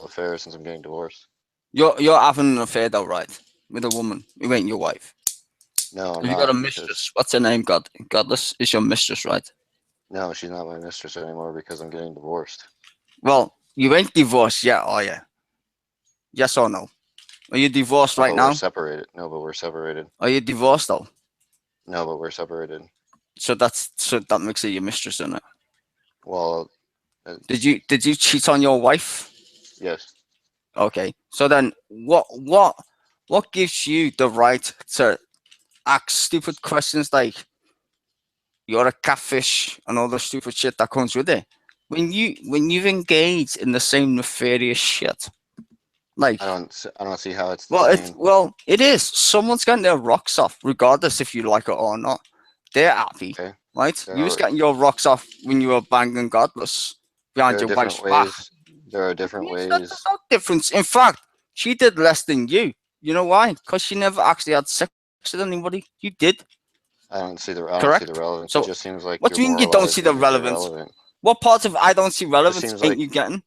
affair since I'm getting divorced. You're having an affair though, right? With a woman who ain't your wife. No, I'm Have you got a not mistress? because What's her name? Godless is your mistress, right? no, she's not my mistress anymore because I'm getting divorced. Well, you ain't divorced yet, are you? Yes or no? Are you divorced No, right but we're now? separated. No, but we're separated. Are you divorced though? No, but we're separated. So that makes it your mistress, isn't it? Well, Did you cheat on your wife? yes. Okay. So then what gives you the right to ask stupid questions like you're a catfish and all the stupid shit that comes with it? When you've engaged in the same nefarious shit, like I don't see how it's the same. it is. Someone's getting their rocks off, regardless if you like it or not. They're happy, Okay. right? There You was are getting your rocks off when you were banging godless behind there are your different wife's back. ways. There are different There's ways. no difference. In fact, she did less than you. You know why? Because she never actually had sex with anybody. You did, I don't see the correct? relevance. It So, just seems like what you're do you mean you don't see the moralizing if you're relevance? relevant. What part of I don't see Just relevance seems ain't like you getting?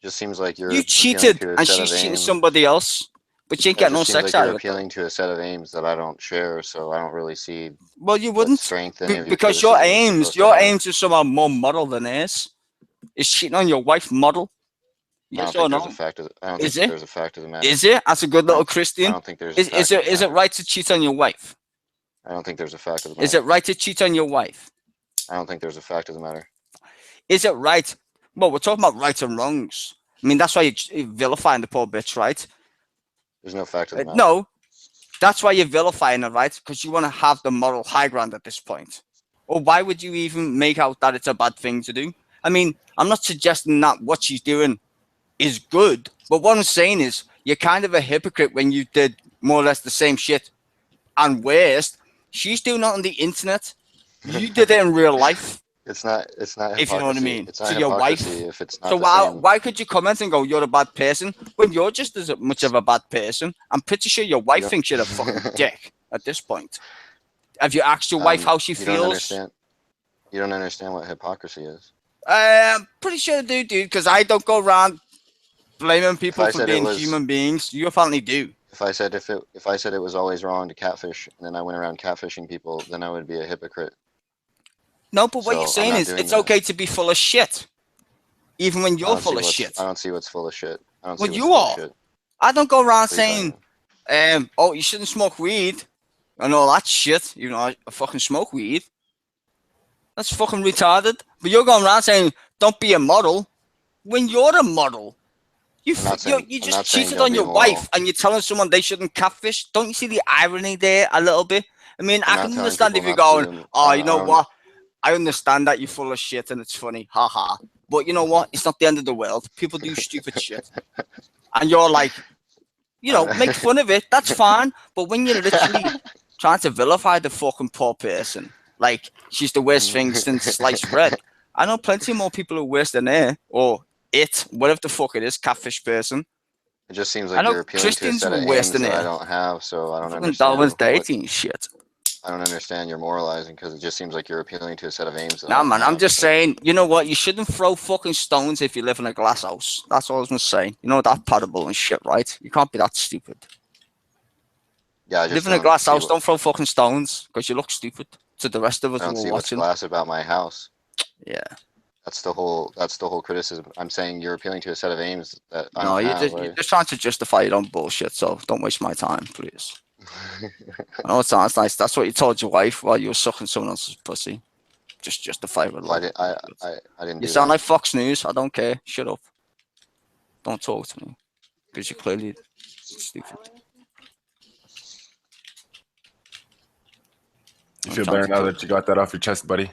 just seems like You you're appealing cheated to a and set she's of cheating aims. somebody else, but you ain't It getting just no seems sex like out you're of it though. appealing to a set of aims that I don't share, so I don't really see Well, you what wouldn't, strength any of your because your criticism is aims, supposed to your have. aims are somehow more model than hers. Is cheating on your wife model? Yes or no? I don't think Is that it? there's a fact of the matter. Is it? As a good little I Christian, don't think there's a is fact of it the is it matter. right to cheat on your wife? I don't think there's a fact of the Is it matter. right to cheat on your wife? I don't think there's a fact of the matter. Is it right? Well, we're talking about rights and wrongs. I mean, that's why you're vilifying the poor bitch, right? There's no fact of the matter. No, that's why you're vilifying her, right? Because you want to have the moral high ground at this point. Or why would you even make out that it's a bad thing to do? I mean, I'm not suggesting that what she's doing is good, but what I'm saying is you're kind of a hypocrite when you did more or less the same shit and worse. She's doing it on the internet. You did it in real life, It's not if you know what I hypocrisy. mean, It's not to your hypocrisy wife. if it's So not the same. why could you comment and go, you're a bad person, when you're just as much of a bad person? I'm pretty sure your You wife don't thinks you're a fucking dick at this point. Have you asked your wife how she you don't feels? understand. You don't understand what hypocrisy is. I'm pretty sure I do, dude, because I don't go around blaming If people I for said it being was human beings. You apparently do. if I said it was always wrong to catfish and then I went around catfishing people, then I would be a hypocrite. No, but what you're So I'm saying not is doing it's that. okay to be full of shit, even when you're full of I shit. don't see what's full of shit. I don't Well, see what's you full of are. shit. I don't go around What are you talking saying, about? oh, you shouldn't smoke weed and all that shit. You know, I fucking smoke weed. That's fucking retarded. But you're going around saying, don't be a model when you're a model. You I'm just not saying cheated don't on be a your moral. wife and you're telling someone they shouldn't catfish. Don't you see the irony there a little bit? I mean, I'm I not can telling understand people if you're not to going, do. oh, you I know don't. what? I understand that you're full of shit and it's funny, haha. But you know what? It's not the end of the world. People do stupid shit. And you're like, make fun of it. That's fine. But when you're literally trying to vilify the fucking poor person, like she's the worst thing since sliced bread. I know plenty more people who are worse than her or it, whatever the fuck it is, catfish person. It just seems I like know you're appealing to a Christians set who of are worse aims than that I her. don't have, so Fucking Darwin's dating shit. I don't understand your moralizing because it just seems like you're appealing to a set of aims that I Nah, don't man, I'm have. just So saying, you know what? You shouldn't throw fucking stones if you live in a glass house. That's all I was gonna say. You know that parable and shit, right? You can't be that stupid. yeah, I You live just in a glass house, what don't throw fucking stones because you look stupid to the rest of I us who don't are see what's watching. glass about my house. Yeah. That's the whole criticism. I'm saying you're appealing to a set of aims that I No, don't have. you're just trying to justify your own bullshit. So don't waste my time, please. I know it sounds nice. That's what you told your wife while you were sucking someone else's pussy. Just justify it. well, I didn't You do sound that. like Fox News. I don't care. Shut up. Don't talk to me because you're clearly stupid. You I'm feel trying better to now talk. that you got that off your chest, buddy?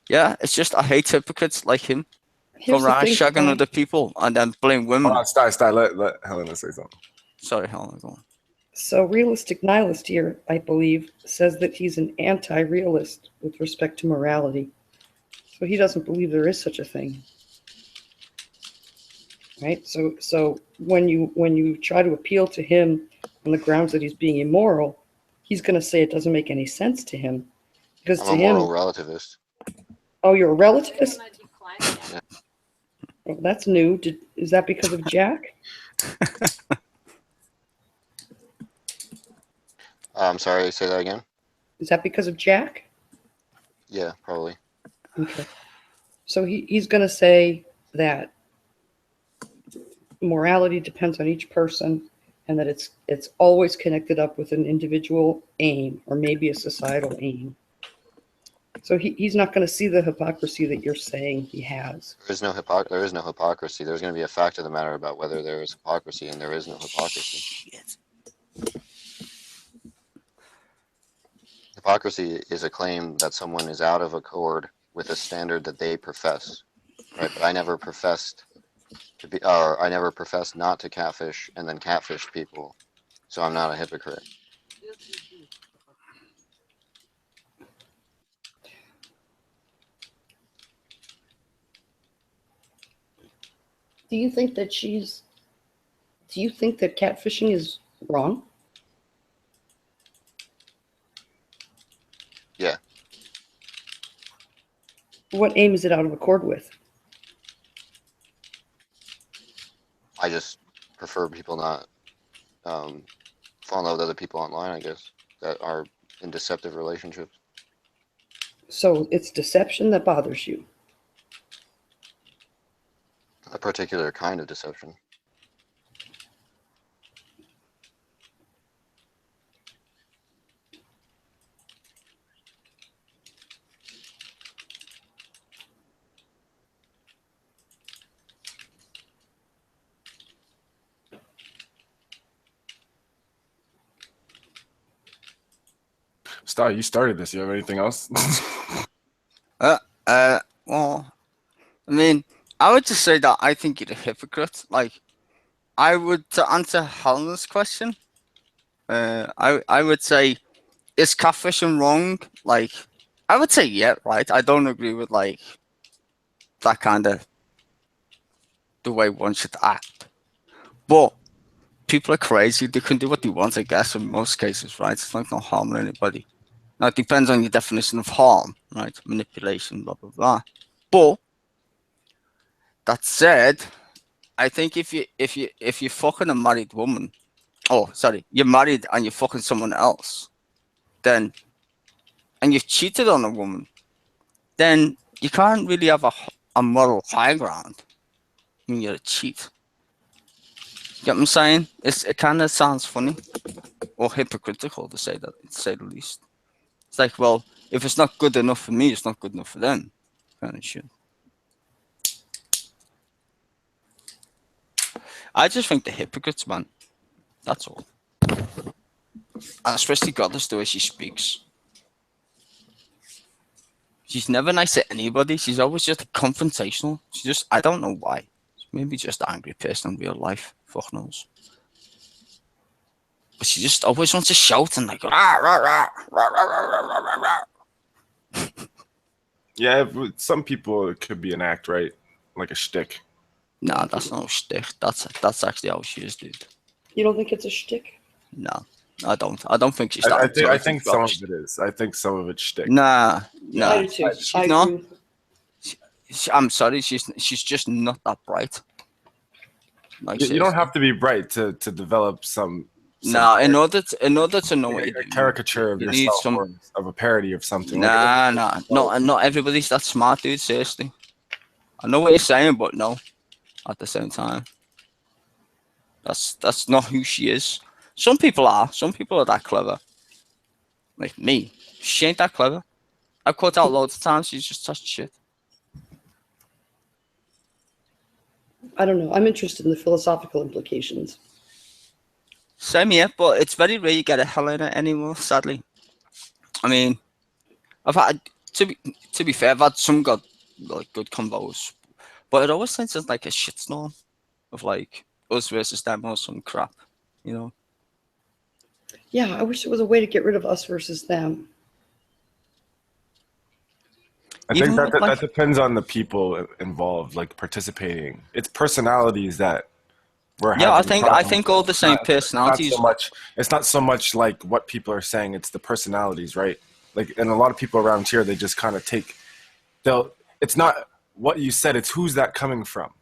Yeah, it's just I hate hypocrites like him. Go Here's the around thing, shagging Sky. other people and then blame Hold women. on, stop. Let Helena say something. Sorry, Helen, go on. So, realistic nihilist here, I believe, says that he's an anti-realist with respect to morality. So he doesn't believe there is such a thing, right? So when you try to appeal to him on the grounds that he's being immoral, he's going to say it doesn't make any sense to him because I'm to a moral him, relativist. oh, you're a relativist. Yeah. Well, that's new. Is that because of Jack? I'm sorry, say that again? Is that because of Jack? Yeah, probably. Okay. So he's going to say that morality depends on each person and that it's always connected up with an individual aim or maybe a societal aim. So he's not going to see the hypocrisy that you're saying he has. There is no hypocrisy. There's going to be a fact of the matter about whether there is hypocrisy, and there is no hypocrisy. Shit. Hypocrisy is a claim that someone is out of accord with a standard that they profess, right? But I never professed to be, or I never professed not to catfish and then catfish people, so I'm not a hypocrite. Do you think that catfishing is wrong? Yeah. What aim is it out of accord with? I just prefer people not fall in love with other people online, I guess, that are in deceptive relationships. So it's deception that bothers you. A particular kind of deception. Star, you started this. You have anything else? Well, I mean, I would just say that I think you're a hypocrite. Like, to answer Helena's question, I would say, is catfishing wrong? Like, I would say yeah, right? I don't agree with, like, that kind of the way one should act. But people are crazy. They can do what they want, I guess, in most cases, right? It's like not harming anybody. Now, it depends on your definition of harm, right? Manipulation, blah, blah, blah. But that said, I think if you're fucking a married woman, you're married and you're fucking someone else, then, and you've cheated on a woman, then you can't really have a moral high ground when you're a cheat. You get what I'm saying? It kind of sounds funny or hypocritical to say the least. It's like, well, if it's not good enough for me, it's not good enough for them, kind of shit. I just think the hypocrites, man. That's all. And especially Goddess, the way she speaks. She's never nice to anybody. She's always just confrontational. I don't know why. Maybe just an angry person in real life. Fuck knows. But she just always wants to shout and like, rah, rah, rah, rah, rah, rah, rah, rah, rah. Yeah, some people it could be an act, right? Like a shtick. Nah, that's no shtick. That's actually how she is, dude. You don't think it's a shtick? No, I don't. I don't think she's. I think some of it is. I think some of it's shtick. Nah. I do too. She's not. I'm sorry. She's just not that bright. Like, You don't have to be bright to develop some. Nah, in order to know what you do, a caricature of you need yourself some. or of a parody of something. Nah. Not everybody's that smart, dude. Seriously. I know what you're saying, but no. At the same time, that's not who she is. Some people are. Some people are that clever. Like me. She ain't that clever. I've caught out loads of times. She's just touched shit. I don't know. I'm interested in the philosophical implications. Same here, but it's very rare you get a Helena anymore, sadly. I mean, I've had, to be fair, I've had some good combos. But it always seems like a shitstorm of like us versus them or some crap, you know? Yeah, I wish there was a way to get rid of us versus them. I think that depends on the people involved, like participating. It's personalities that we're having. Yeah, I think all the same personalities. It's not so much like what people are saying. It's the personalities, right? Like, and a lot of people around here, they just kind of it's not what you said. It's who's that coming from.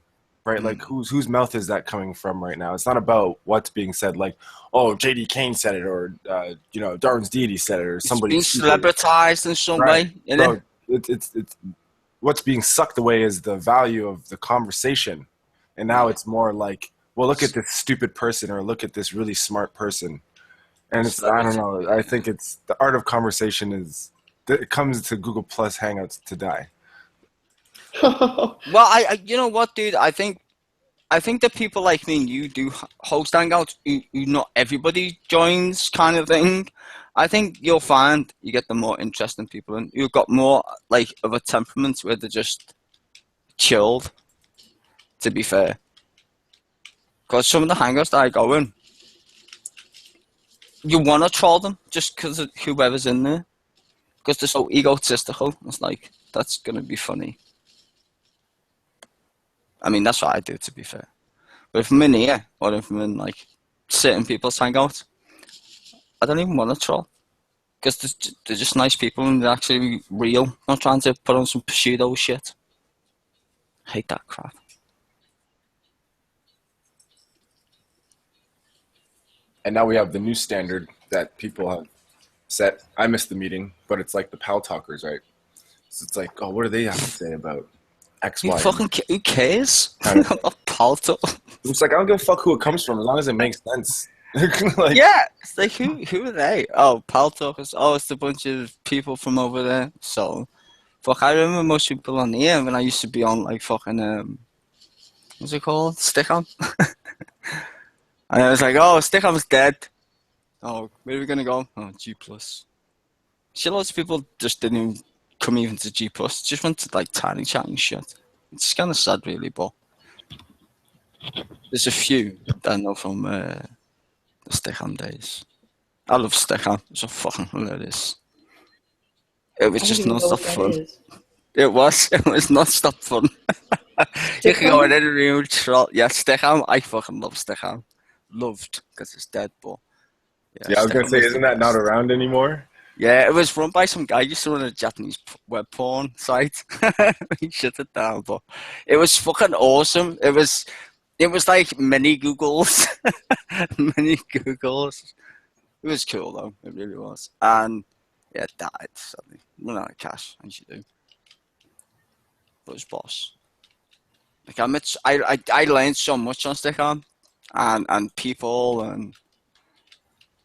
right? Like whose mouth is that coming from right now? It's not about what's being said. Like, oh, J.D. Kane said it, or Darren's Deity said it, or somebody. It's being celebritized in some way, you know? So it's what's being sucked away is the value of the conversation, and now it's more like, well, look at this stupid person, or look at this really smart person, and it's, I don't know. I think it's the art of conversation it comes to Google Plus Hangouts to die. Well, I you know what, dude? I think that people like me and you do host hangouts who not everybody joins, kind of thing. I think you'll find you get the more interesting people, and you've got more like of a temperament where they're just chilled. To be fair, because some of the hangouts that I go in, you want to troll them just because of whoever's in there, because they're so egotistical. It's like, that's gonna be funny. I mean, that's what I do, to be fair. But if I'm in here, or if I'm in like certain people's hangouts, I don't even want to troll, because they're just nice people and they're actually real. Not trying to put on some pseudo shit. Hate that crap. And now we have the new standard that people have set. I missed the meeting, but it's like the pal talkers, right? So it's like, oh, what do they have to say about X, Y? Who cares? About pal talk. It's like, I don't give a fuck who it comes from, as long as it makes sense. Like, Yeah, it's like, who are they? Oh, pal talkers. Oh, it's a bunch of people from over there. So, fuck, I remember most people on here when I used to be on like fucking what's it called? Stick-on. And I was like, oh, Stick-on's dead. Oh, where are we gonna go? Oh, G+. Shit, loads of people just didn't even come even to G+. Just went to like tiny chat and shit. It's kind of sad, really, but there's a few that I know from the Stick-on days. I love Stick-on. It's so fucking hilarious. It was just non-stop fun. It was non-stop fun. You can go in any room, troll. Yeah, Stick-on. I fucking love Stick-on. Loved, because it's dead, but yeah, I was gonna say, isn't that not around anymore? Yeah, it was run by some guy who used to run a Japanese web porn site. He shut it down, but it was fucking awesome. It was like mini Googles. Mini Googles. It was cool though, it really was. And yeah, it died suddenly. Run out of cash, as you do. But it was boss. Like I learned so much on Stick-on. And people, and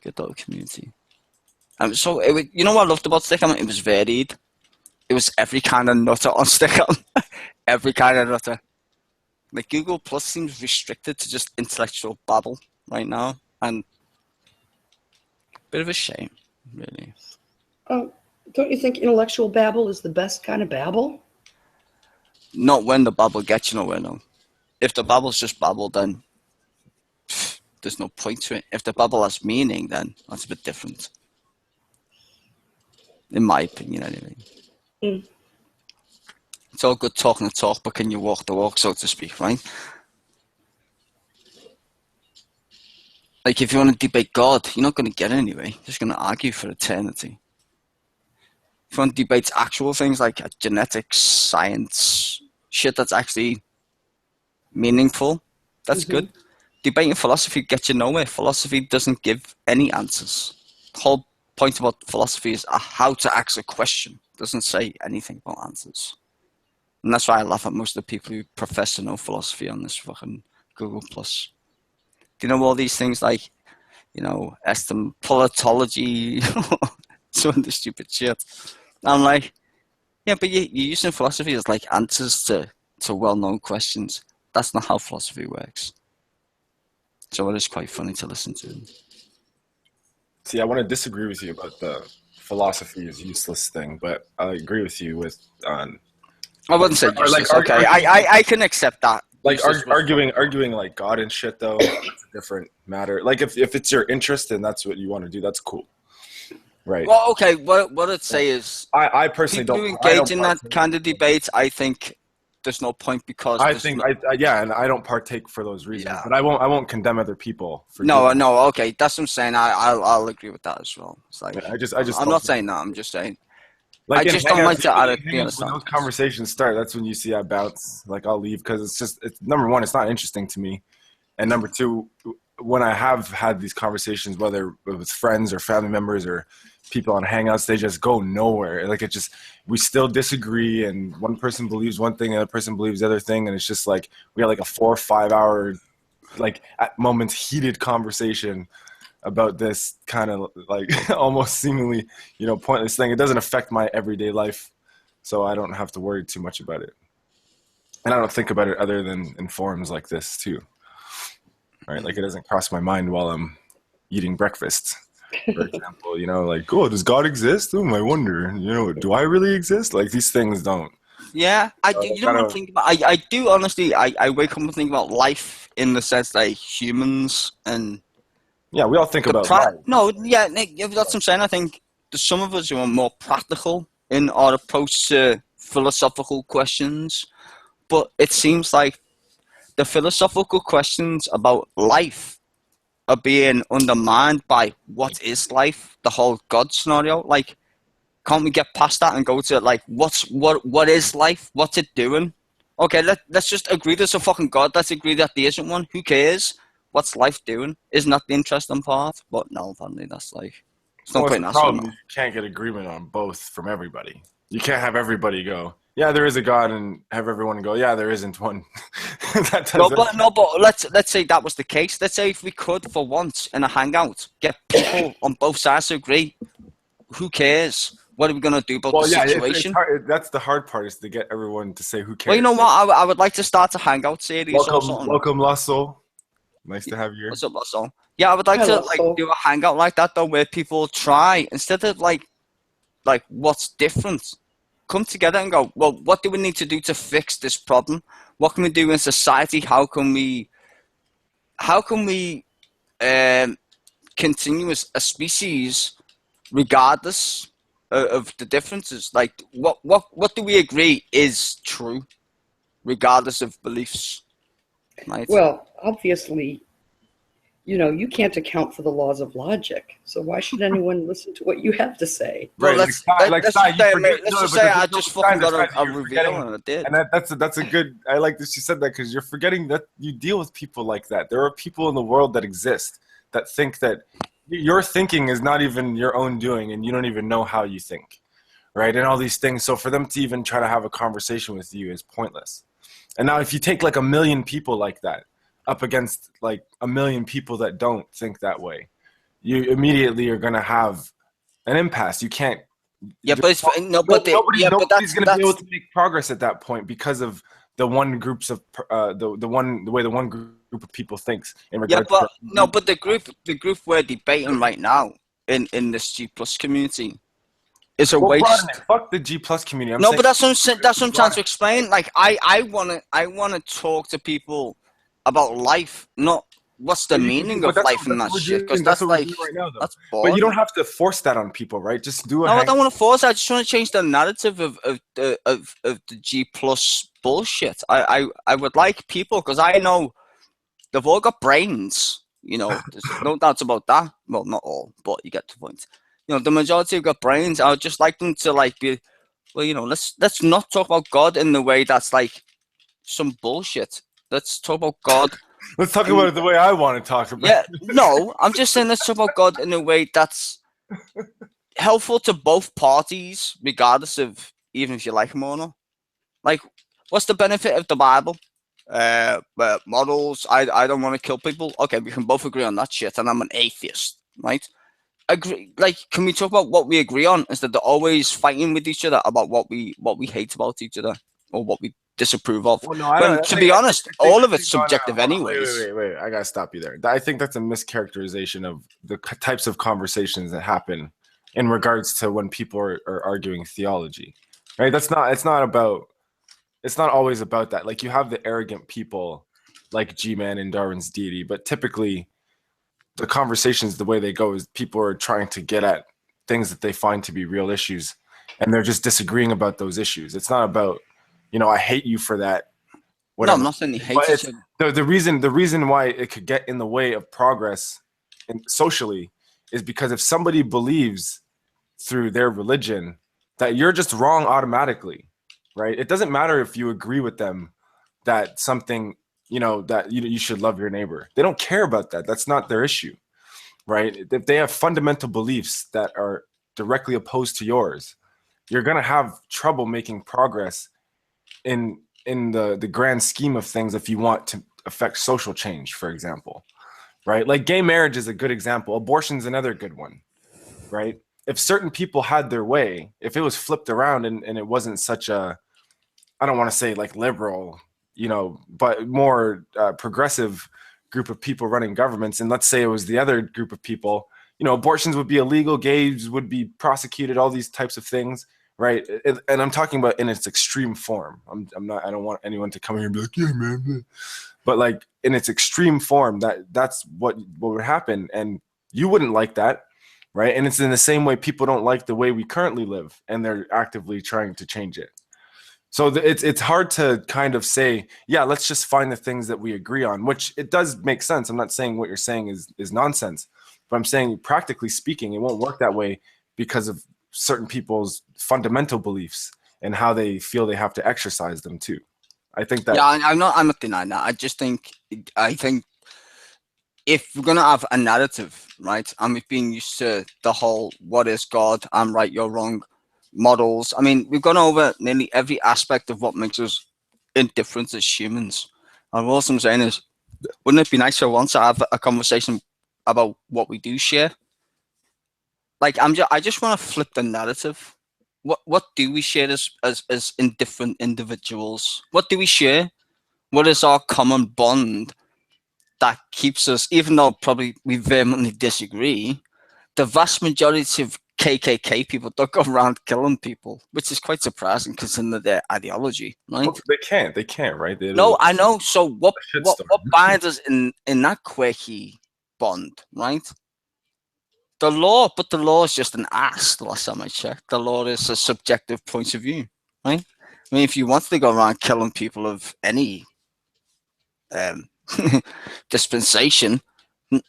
good little community. And so you know what I loved about Stick-on? It was varied. It was every kind of nutter on Stick-on. Every kind of nutter. Like Google Plus seems restricted to just intellectual babble right now, and bit of a shame, really. Oh, don't you think intellectual babble is the best kind of babble? Not when the babble gets you nowhere, no. If the babble's just babble, then there's no point to it. If the babble has meaning, then that's a bit different. In my opinion, anyway. Mm. It's all good talking the talk, but can you walk the walk, so to speak, right? Like, if you want to debate God, you're not going to get it anyway. You're just going to argue for eternity. If you want to debate actual things like genetics, science, shit that's actually meaningful, that's good. Debating philosophy gets you nowhere. Philosophy doesn't give any answers. The whole point about philosophy is how to ask a question. It doesn't say anything about answers. And that's why I laugh at most of the people who profess to know philosophy on this fucking Google Plus. Do you know all these things like, politology, some of the stupid shit? I'm like, yeah, but you're using philosophy as like answers to well-known questions. That's not how philosophy works. So it is quite funny to listen to. See, I want to disagree with you about the philosophy is useless thing, but I agree with you with on. I wouldn't say useless. Like, okay, I can accept that. Like arguing like God and shit though, it's a different matter. Like if it's your interest and that's what you want to do, that's cool, right? Well, okay. What I'd say is, I personally people don't who engage in that kind of debate. I think there's no point because and I don't partake for those reasons. Yeah. But I won't condemn other people for. No. Okay, that's what I'm saying. I'll agree with that as well. It's like I just. I'm not saying that. I'm just saying Like I in just don't Hangouts, like to add it. when those conversations start, that's when you see I bounce. Like I'll leave because it's number one, it's not interesting to me, and number two, when I have had these conversations, whether with friends or family members or people on Hangouts, they just go nowhere. Like we still disagree, and one person believes one thing, the other person believes the other thing, and it's just like we had like a 4 or 5 hour, like at moments heated conversation about this kind of like almost seemingly, pointless thing. It doesn't affect my everyday life, so I don't have to worry too much about it. And I don't think about it other than in forums like this too. Right? Like it doesn't cross my mind while I'm eating breakfast, for example, like, oh, does God exist? Oh, I wonder, do I really exist? Like these things don't. Yeah, I do. You know what I'm thinking about? I do honestly. I wake up and think about life in the sense that humans and yeah, we all think about life. No, yeah, Nick, that's what I'm saying. I think there's some of us who are more practical in our approach to philosophical questions, but it seems like the philosophical questions about life are being undermined by what is life, the whole God scenario. Like, can't we get past that and go to like what is life? What's it doing? Okay, let's just agree there's a fucking God. Let's agree that there isn't one. Who cares? What's life doing? Isn't that the interesting part? But no, apparently that's like it's not quite the problem is you can't get agreement on both from everybody. You can't have everybody go, yeah, there is a God, and have everyone go, yeah, there isn't one. But let's say that was the case. Let's say if we could, for once, in a hangout, get people on both sides to agree. Who cares? What are we gonna do about the situation? That's the hard part, is to get everyone to say who cares. Well, you know what? I would like to start a hangout series. Welcome, Lasso. Nice to have you here. What's up, Lasso? Yeah, I would like to do a hangout like that though, where people try, instead of like what's different, come together and go, well, what do we need to do to fix this problem? What can we do in society? How can we continue as a species regardless of the differences? Like, what do we agree is true, regardless of beliefs? Right? Well, obviously, you can't account for the laws of logic. So why should anyone listen to what you have to say? Well, let's just say I just fucking got a reveal and it did. And that's a good. I like that you said that, because you're forgetting that you deal with people like that. There are people in the world that exist that think that your thinking is not even your own doing, and you don't even know how you think, right? And all these things. So for them to even try to have a conversation with you is pointless. And now if you take like 1 million people like that up against like 1 million people that don't think that way, you immediately are going to have an impasse. You can't. Yeah, but nobody's going to be able to make progress at that point because of the one groups of the way the one group of people thinks in regards. Yeah, but the group we're debating right now in this G plus community is a waste. Fuck the G plus community. But that's what I'm trying to explain. Like I wanna talk to people about life, not what's the meaning of life and that shit. Because that's like right now, that's boring. But you don't have to force that on people, right? Just do it. No, I don't want to force that. I just want to change the narrative of the G plus bullshit. I would like people, because I know they've all got brains. There's no doubts about that. Well, not all, but you get the point. The majority have got brains. I would just like them to be, well, let's not talk about God in the way that's like some bullshit. Let's talk about God. Let's talk about it the way I want to talk about it. Yeah, no, I'm just saying let's talk about God in a way that's helpful to both parties, regardless of even if you like them or not. Like, what's the benefit of the Bible? Models. I don't want to kill people. Okay, we can both agree on that shit, and I'm an atheist, right? Agree. Like, can we talk about what we agree on instead of always fighting with each other about what we hate about each other or what we disapprove of? Well, no, to be honest, all of it's subjective anyways. Wait. I gotta stop you there. I think that's a mischaracterization of the types of conversations that happen in regards to when people are arguing theology, right? It's not always about that. Like, you have the arrogant people like G-Man and Darwin's Deity, but typically the conversations, the way they go, is people are trying to get at things that they find to be real issues, and they're just disagreeing about those issues. It's not about, I hate you for that. Whatever. No, I'm not saying he hates you. The reason why it could get in the way of progress socially is because if somebody believes through their religion that you're just wrong automatically, right? It doesn't matter if you agree with them that something, that you should love your neighbor. They don't care about that. That's not their issue, right? If they have fundamental beliefs that are directly opposed to yours, you're going to have trouble making progress in the grand scheme of things if you want to affect social change, for example, right? Like gay marriage is a good example. Abortion's another good one, right? If certain people had their way, if it was flipped around and it wasn't such a, I don't want to say like liberal, but more progressive group of people running governments, and let's say it was the other group of people, abortions would be illegal, gays would be prosecuted, all these types of things, right? And I'm talking about in its extreme form. I don't want anyone to come here and be like, yeah, man. But like in its extreme form, that's what would happen. And you wouldn't like that, right? And it's in the same way people don't like the way we currently live, and they're actively trying to change it. So it's hard to kind of say, yeah, let's just find the things that we agree on, which it does make sense. I'm not saying what you're saying is nonsense, but I'm saying practically speaking, it won't work that way because of certain people's fundamental beliefs and how they feel they have to exercise them too. I think that. Yeah, I'm not denying that. I think if we're gonna have a narrative, right, and we've been used to the whole "what is God? I'm right, you're wrong" models. I mean, we've gone over nearly every aspect of what makes us indifferent as humans. And all I'm saying is, wouldn't it be nice for once to have a conversation about what we do share? Like, I just want to flip the narrative. What do we share as indifferent individuals? What do we share? What is our common bond that keeps us, even though probably we vehemently disagree, the vast majority of KKK people don't go around killing people, which is quite surprising considering their ideology, right? Well, they can't, right? No, I know. So what binds us in that quirky bond, right? The law, but the law is just an ass, the last time I checked. The law is a subjective point of view, right? I mean, if you wanted to go around killing people of any dispensation,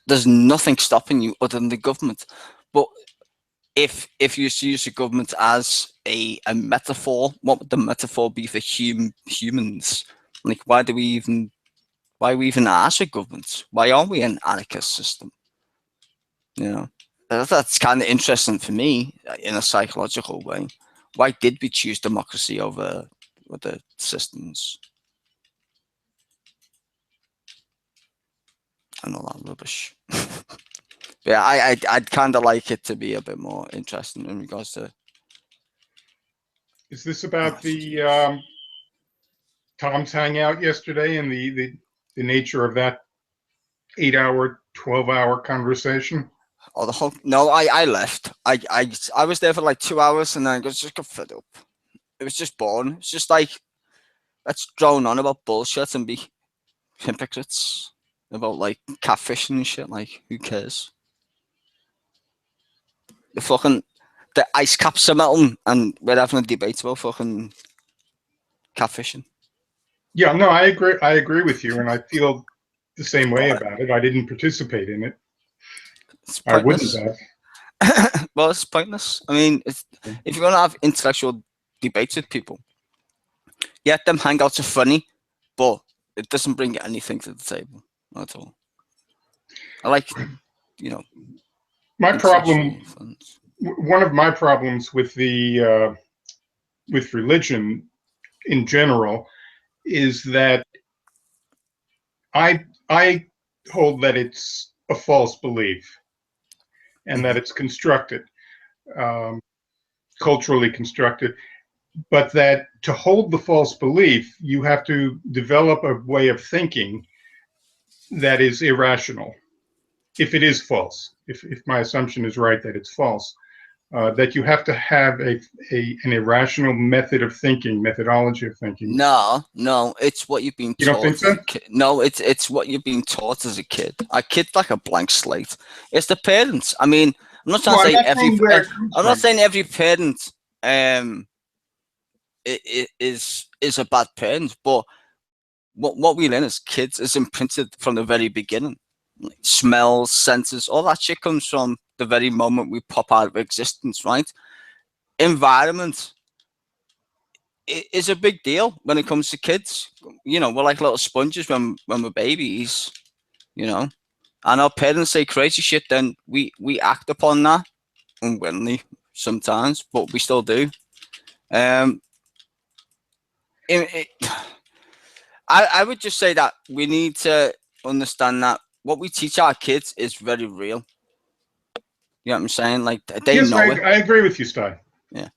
there's nothing stopping you other than the government. But if you use the government as a metaphor, what would the metaphor be for humans? Like, why we even ask for government? Why are we an anarchist system? That's kind of interesting for me in a psychological way. Why did we choose democracy over other systems? And all that rubbish. Yeah, I'd kind of like it to be a bit more interesting in regards to. Is this about the Tom's Hangout yesterday and the nature of that 8-hour, 12-hour conversation? Oh, the whole no, I left. I was there for like 2 hours and then I just got fed up. It was just boring. It's just like, let's drone on about bullshit and be hypocrites about like catfishing and shit. Like, who cares? The ice caps are melting and we're having a debate about fucking catfishing. Yeah, no, I agree with you, and I feel the same way about it. I didn't participate in it. I wouldn't have. Well, it's pointless. I mean, if you're going to have intellectual debates with people, yeah, them hangouts are funny, but it doesn't bring anything to the table at all. I like, my problem, one of my problems with the with religion in general is that I hold that it's a false belief and that it's constructed, culturally constructed, but that to hold the false belief, you have to develop a way of thinking that is irrational. If it is false, if my assumption is right that it's false, that you have to have an irrational methodology of thinking. No, it's what you've been taught. You don't think so? No, it's what you've been taught as a kid. A kid's like a blank slate. It's the parents. I mean, I'm not trying to say every. I'm not saying every parent is a bad parent, but what we learn as kids is imprinted from the very beginning. Like smells, senses, all that shit comes from the very moment we pop out of existence, right? environment is a big deal when it comes to kids. You know, we're like little sponges when we're babies, you know, and our parents say crazy shit, then we act upon that unwillingly sometimes, but we still do. I would just say that we need to understand that what we teach our kids is very real. You know what I'm saying? Like, they Yes, know it. I agree with you, Stein. Yeah.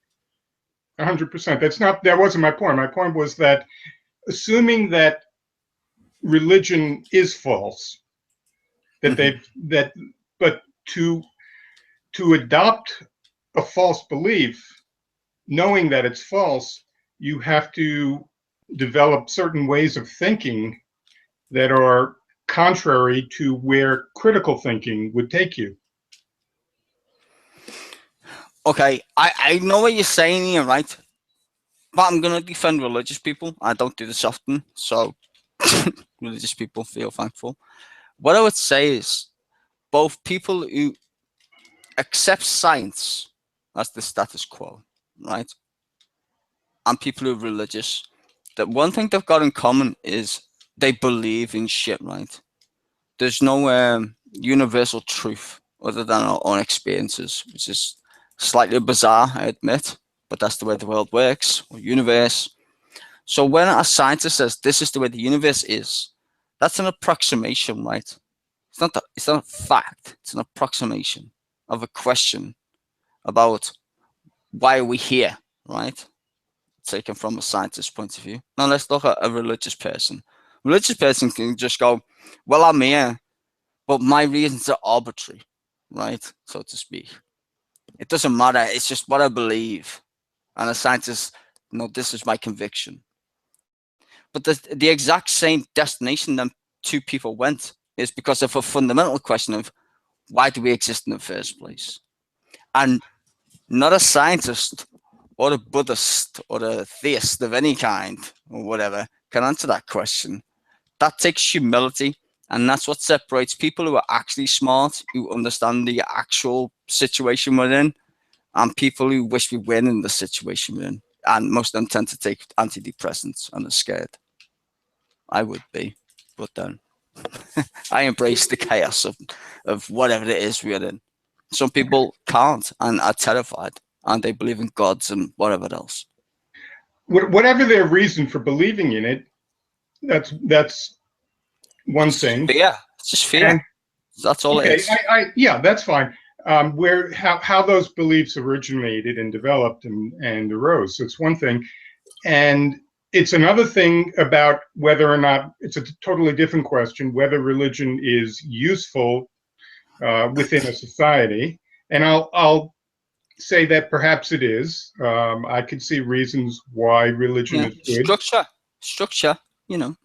100%. That wasn't my point. My point was that assuming that religion is false, that but to adopt a false belief, knowing that it's false, you have to develop certain ways of thinking that are contrary to where critical thinking would take you. Okay, I know what you're saying here, right? But I'm going to defend religious people. I don't do this often, so religious people feel thankful. What I would say is both people who accept science as the status quo, right, and people who are religious, that one thing they've got in common is they believe in shit, right? There's no universal truth other than our own experiences, which is slightly bizarre, I admit, but that's the way the world works, or universe. So when a scientist says this is the way the universe is, that's an approximation, right? It's not a fact. It's an approximation of a question about why are we here, right? Taken from a scientist's point of view. Now let's look at a religious person. A religious person can just go, well, I'm here, but my reasons are arbitrary, right? So to speak. It doesn't matter. It's just what I believe. And a scientist, no, this is my conviction. But the exact same destination them two people went is because of a fundamental question of why do we exist in the first place? And not a scientist or a Buddhist or a theist of any kind or whatever can answer that question. That takes humility, and that's what separates people who are actually smart, who understand the actual situation we're in, and people who wish we weren't in the situation we're in. And most of them tend to take antidepressants and are scared. I would be, but then I embrace the chaos of whatever it is we're in. Some people can't and are terrified, and they believe in gods and whatever else. Whatever their reason for believing in it, that's one thing. Fear. It's just fear. And, that's all okay, it is. Yeah, that's fine. How those beliefs originated and developed and arose. So it's one thing. And it's another thing about whether or not, it's a totally different question, whether religion is useful within a society. And I'll say that perhaps it is. I could see reasons why religion is good. Structure, you know.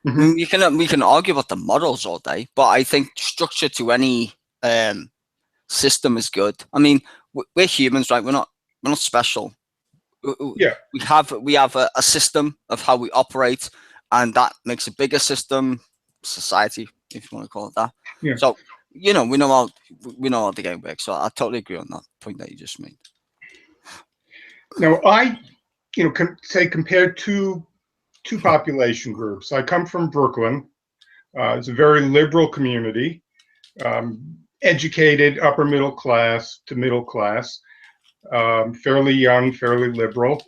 Mm-hmm. We can argue about the models all day, but I think structure to any system is good. I mean, we're humans, right? We're not special. Yeah. We have a system of how we operate, and that makes a bigger system, society, if you want to call it that. Yeah. So, you know, we know how the game works. So I totally agree on that point that you just made. Now, compare two population groups. I come from Brooklyn. It's a very liberal community, educated, upper middle class to middle class. Fairly young, fairly liberal.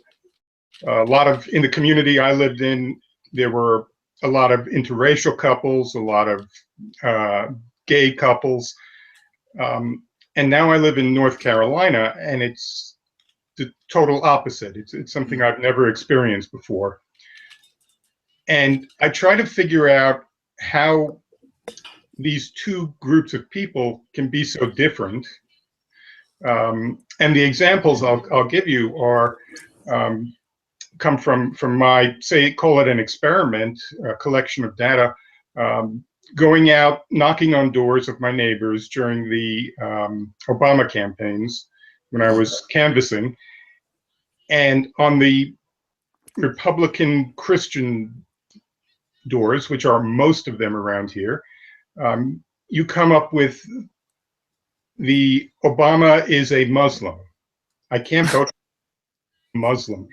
In the community I lived in, there were a lot of interracial couples, a lot of gay couples. And now I live in North Carolina, and it's the total opposite. It's something I've never experienced before. And I try to figure out how these two groups of people can be so different. And the examples I'll give you are come from my, call it an experiment, a collection of data, going out, knocking on doors of my neighbors during the Obama campaigns when I was canvassing. And on the Republican Christian doors, which are most of them around here, you come up with the Obama is a Muslim. I can't vote for a Muslim.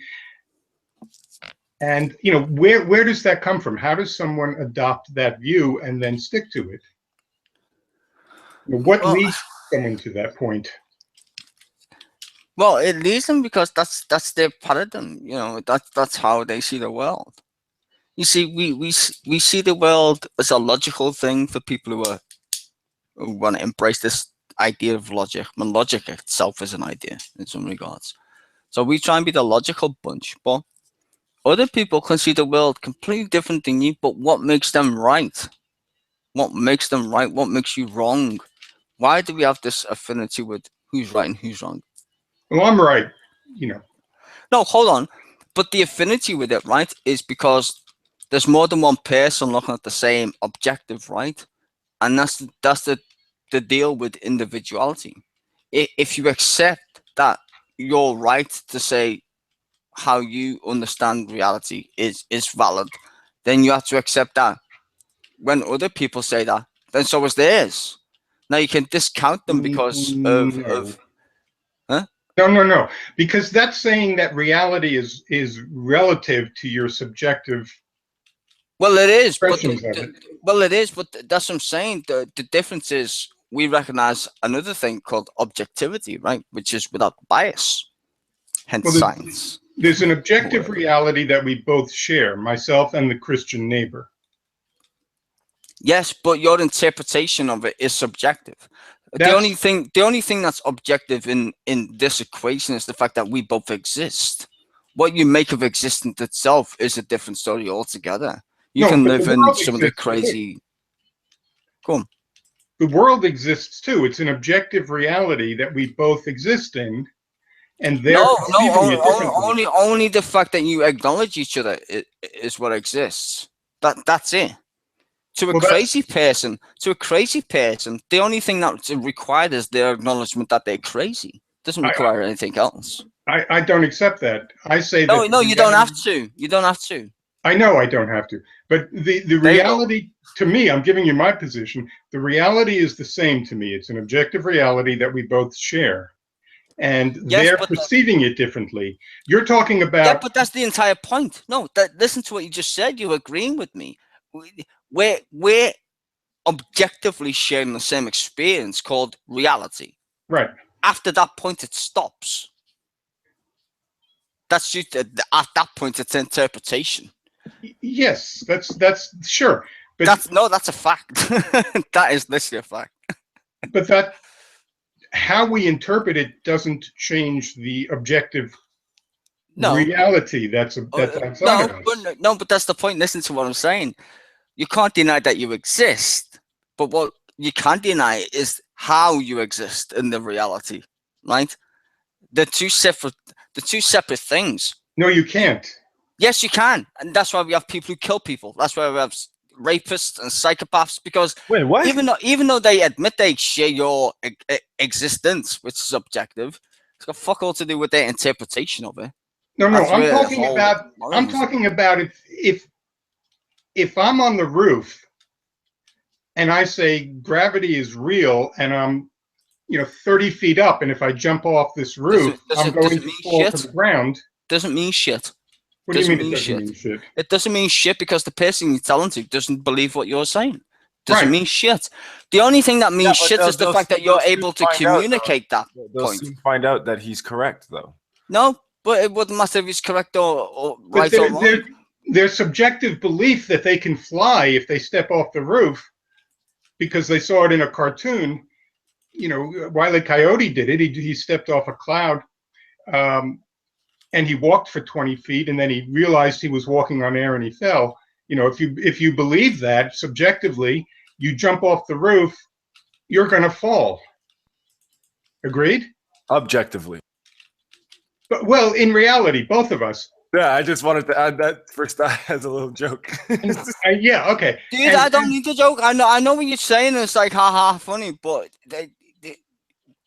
And, you know, where does that come from? How does someone adopt that view and then stick to it? You know, what Well, leads someone to that point? Well, it leads them because that's their paradigm. You know, that's how they see the world. You see, we see the world as a logical thing for people who want to embrace this idea of logic. I mean, logic itself is an idea in some regards. So we try and be the logical bunch, but other people can see the world completely different than you. But what makes them right? What makes them right? What makes you wrong? Why do we have this affinity with who's right and who's wrong? Well, I'm right, you know. No, hold on. But the affinity with it, right, is because there's more than one person looking at the same objective, right? And that's the deal with individuality. If you accept that your right to say how you understand reality is valid, then you have to accept that when other people say that, then so is theirs. Now you can discount them because of huh? No. Because that's saying that reality is relative to your subjective Well, it is, but impressions of it. that's what I'm saying. The difference is we recognize another thing called objectivity, right? Which is without bias, hence Well, science. There's an objective Whatever. reality that we both share, myself and the Christian neighbor. Yes, but your interpretation of it is subjective. The only thing that's objective in this equation is the fact that we both exist. What you make of existence itself is a different story altogether. You No, can but live the in world some of the exists too. crazy. Go on. The world exists too. It's an objective reality that we both exist in, and they're No, perceiving it differently. only the fact that you acknowledge each other is what exists. That's it. To a Well, crazy person, the only thing that's required is their acknowledgement that they're crazy. Doesn't require anything else. I don't accept that. I say that. No, you don't have to. You don't have to. I know I don't have to. But the There you go. reality, to me, I'm giving you my position. The reality is the same to me. It's an objective reality that we both share. And Yes, they're but perceiving it differently. You're talking Yeah, about, but that's the entire point. No, listen to what you just said. You're agreeing with me. We're objectively sharing the same experience called reality. right. After that point, it stops. That's just at that point, it's interpretation. Yes, that's sure. But That's a fact. That is literally a fact. but that how we interpret it doesn't change the objective No. reality that's outside of us. No, but that's the point. Listen to what I'm saying. You can't deny that you exist, but what you can deny is how you exist in the reality, right? The two separate things. No, you can't. Yes, you can, and that's why we have people who kill people. That's why we have rapists and psychopaths, because Wait, what? even though they admit they share your existence, which is objective, it's got fuck all to do with their interpretation of it. No, That's I'm where the talking whole about I'm lies. talking about if I'm on the roof and I say gravity is real and I'm 30 feet up, and if I jump off this roof, does I'm it going to mean fall shit? to the ground. Doesn't mean shit. What do you Doesn't mean it mean doesn't shit. mean shit? It doesn't mean shit because the person you're telling to doesn't believe what you're saying. Doesn't Right. mean shit. The only thing that means Yeah, but shit is the they'll fact that soon- you're they'll soon able to find out, though. communicate that They'll point. soon find out that he's correct, though. No, but it wouldn't matter if he's correct or But right or wrong. their subjective belief that they can fly if they step off the roof because they saw it in a cartoon. Wile E. Coyote did it. He stepped off a cloud, and he walked for 20 feet, and then he realized he was walking on air and he fell. If you believe that subjectively, you jump off the roof, you're going to fall. Agreed? Objectively. But well, in reality, both of us. Yeah, I just wanted to add that first as a little joke. Yeah, okay. Dude, I don't need to joke. I know what you're saying. It's like haha funny, but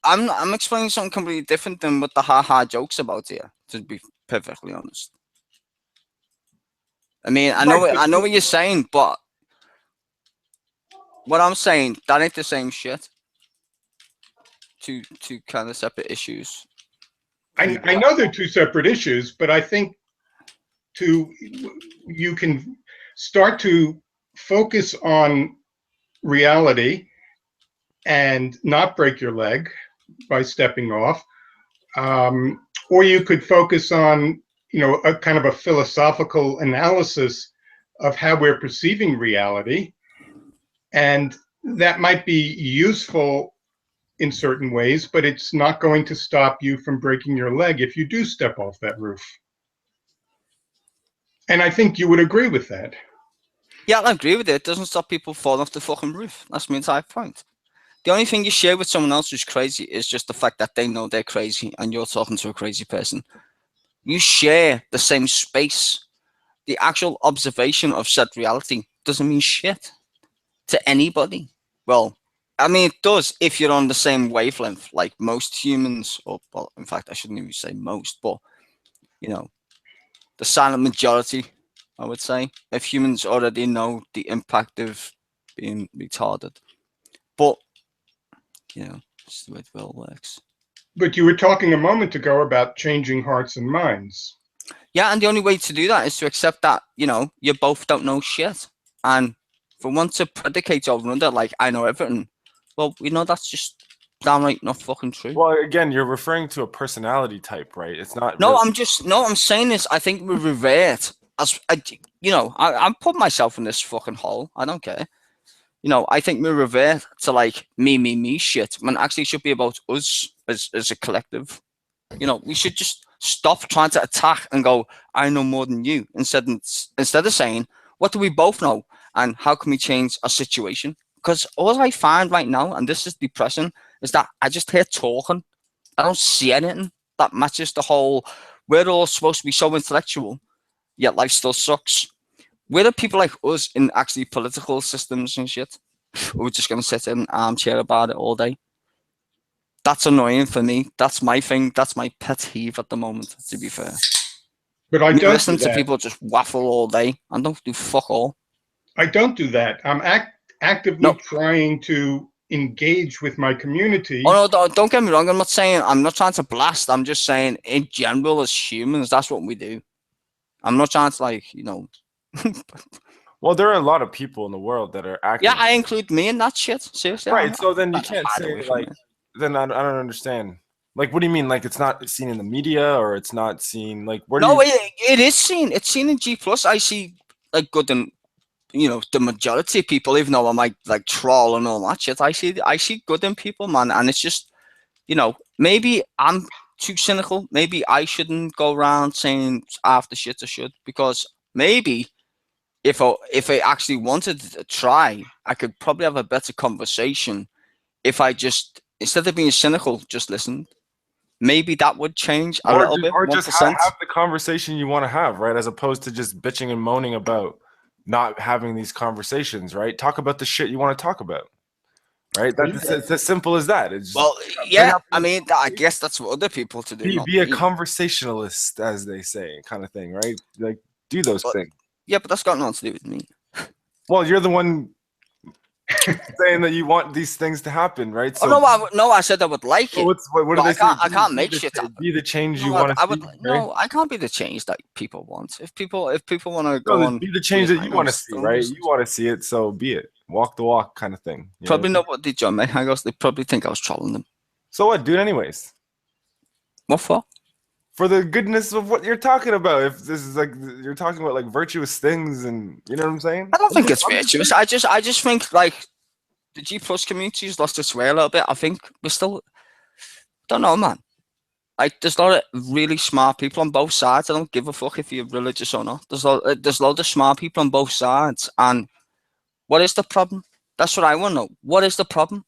I'm explaining something completely different than what the haha jokes about here. To be perfectly honest, I mean I know what you're saying, but what I'm saying that ain't the same shit. Two kind of separate issues. I know they're two separate issues, but I think you can start to focus on reality and not break your leg by stepping off. Or you could focus on, a kind of a philosophical analysis of how we're perceiving reality. And that might be useful in certain ways, but it's not going to stop you from breaking your leg if you do step off that roof. And I think you would agree with that. Yeah, I agree with it. It doesn't stop people falling off the fucking roof. That's my entire point. The only thing you share with someone else who's crazy is just the fact that they know they're crazy and you're talking to a crazy person. You share the same space. The actual observation of said reality doesn't mean shit to anybody. Well, I mean, it does if you're on the same wavelength, like most humans, or, well, in fact, I shouldn't even say most, but, the silent majority, I would say, if humans already know the impact of being retarded. But, it's the way the world works. But you were talking a moment ago about changing hearts and minds. Yeah, and the only way to do that is to accept that, you both don't know shit. And for one to predicate over another, like, I know everything, well, that's just downright not fucking true. Well, again, you're referring to a personality type, right? It's not. No, really- I'm saying this. I think we revert as I'm putting myself in this fucking hole. I don't care. I think we revert to like me shit when actually it should be about us as a collective. We should just stop trying to attack and go, I know more than you, instead of saying, what do we both know and how can we change our situation? Because all I find right now, and this is depressing, is that I just hear talking. I don't see anything that matches the whole, we're all supposed to be so intellectual, yet life still sucks. Where are people like us in actually political systems and shit? We're just going to sit in an armchair about it all day. That's annoying for me. That's my thing. That's my pet peeve at the moment, to be fair. But I don't listen do to that. people just waffle all day and don't do fuck all. I don't do that. I'm actively trying to engage with my community. Oh no, don't get me wrong. I'm not trying to blast. I'm just saying, in general, as humans, that's what we do. I'm not trying to Well, there are a lot of people in the world that are active. Yeah, I include me in that shit. Seriously. Right. So then you can't say like. Then I don't understand. Like, what do you mean? Like, it's not seen in the media, or it's not seen like where? No, it is seen. It's seen in G+. I see like good and the majority of people, even though I might like troll and all that shit. I see good in people, man, and it's just maybe I'm too cynical. Maybe I shouldn't go around saying half the shit I should, because maybe if I actually wanted to try, I could probably have a better conversation if I just, instead of being cynical, just listened. Maybe that would change a little bit. Or 1%. just have the conversation you want to have, right? As opposed to just bitching and moaning about not having these conversations, right? Talk about the shit you want to talk about, right? It's as simple as that. It's well, yeah. I mean, I guess that's what other people to do. Be a conversationalist, as they say, kind of thing, right? Like, do those things. Yeah, but that's got nothing to do with me. Well, you're the one saying that you want these things to happen, right? So, I said I would like it. What do they say? I can't make shit happen. Be the change you want to see. No, I can't be the change that people want. If people want to go on, be the change that you want to see, right? You want to see it, so be it. Walk the walk, kind of thing. Probably not what they John Mayhangos. They probably think I was trolling them. So what? Do it anyways. What for? For the goodness of what you're talking about. If this is like you're talking about like virtuous things, and you know what I'm saying. I don't think it's virtuous. I just think like the G+ community has lost its way a little bit. I think we're still, don't know, man. Like, there's a lot of really smart people on both sides. I don't give a fuck if you're religious or not. There's loads of smart people on both sides. And what is the problem? That's what I want to know. What is the problem?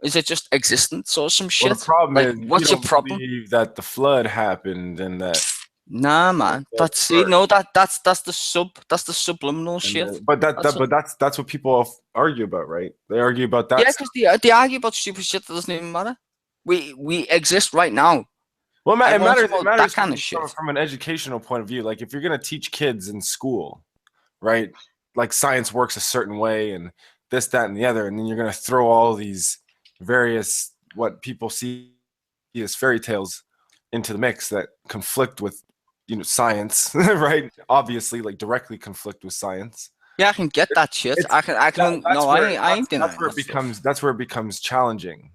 Is it just existence or some shit? Well, the problem like, is, what's you your problem? Believe that the flood happened and that. Nah, man. That's the subliminal shit. But that's what people argue about, right? They argue about that. Yeah, because they argue about stupid shit that doesn't even matter. We exist right now. Well, it matters that kind of shit from an educational point of view. Like, if you're gonna teach kids in school, right? Like, science works a certain way, and this, that, and the other, and then you're gonna throw all these various what people see fairy tales into the mix that conflict with, science, right? Obviously, like directly conflict with science. Yeah, I can get that shit. It's- I can. No, I ain't denying That's where it that stuff. becomes. That's where it becomes challenging,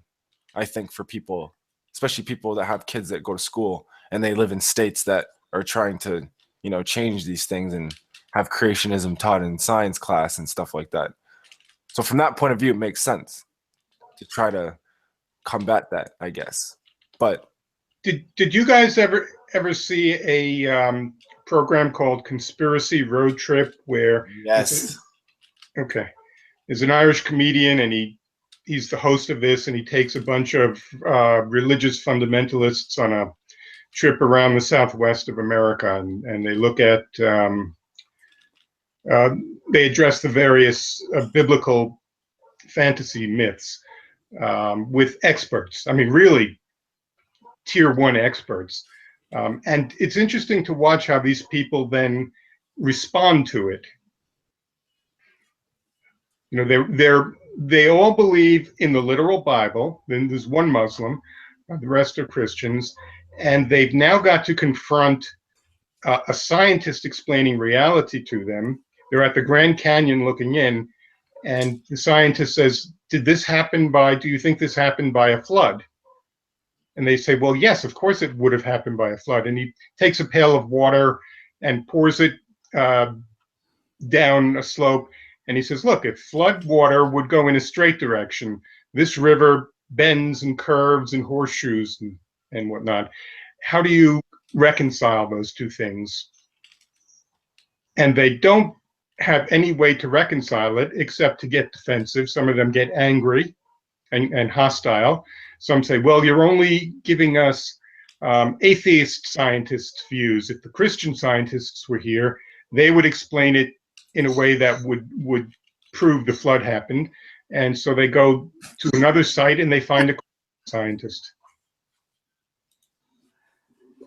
I think, for people, especially people that have kids that go to school and they live in states that are trying to, change these things and have creationism taught in science class and stuff like that. So from that point of view, it makes sense to try to combat that, I guess. But Did you guys ever see a program called Conspiracy Road Trip where yes, okay, there's an Irish comedian and he's the host of this and he takes a bunch of religious fundamentalists on a trip around the southwest of America and they look at they address the various biblical fantasy myths with experts. I mean, really tier one experts. And it's interesting to watch how these people then respond to it. They all believe in the literal Bible. Then there's one Muslim, the rest are Christians, and they've now got to confront a scientist explaining reality to them. They're at the Grand Canyon looking in, and the scientist says, do you think this happened by a flood? And they say, well, yes, of course it would have happened by a flood. And he takes a pail of water and pours it down a slope. And he says, look, if flood water would go in a straight direction, this river bends and curves and horseshoes and whatnot. How do you reconcile those two things? And they don't have any way to reconcile it except to get defensive. Some of them get angry and hostile. Some say, well, you're only giving us atheist scientists' views. If the Christian scientists were here, they would explain it in a way that would prove the flood happened. And so they go to another site and they find a scientist.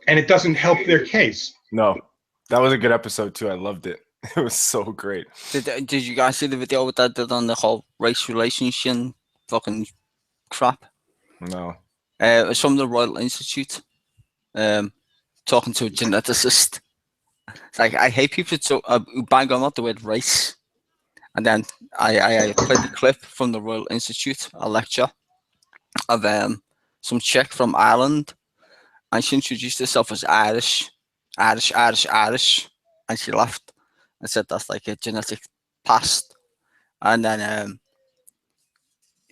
And it doesn't help their case. no, that was a good episode too. I loved it. It was so great. Did you guys see the video with that did on the whole race relationship fucking crap? No. It was from the Royal Institute, talking to a geneticist. It's like, I hate people who bang on about the word race. And then I played the clip from the Royal Institute, a lecture of some chick from Ireland. And she introduced herself as Irish. And she laughed and said that's like a genetic past. And then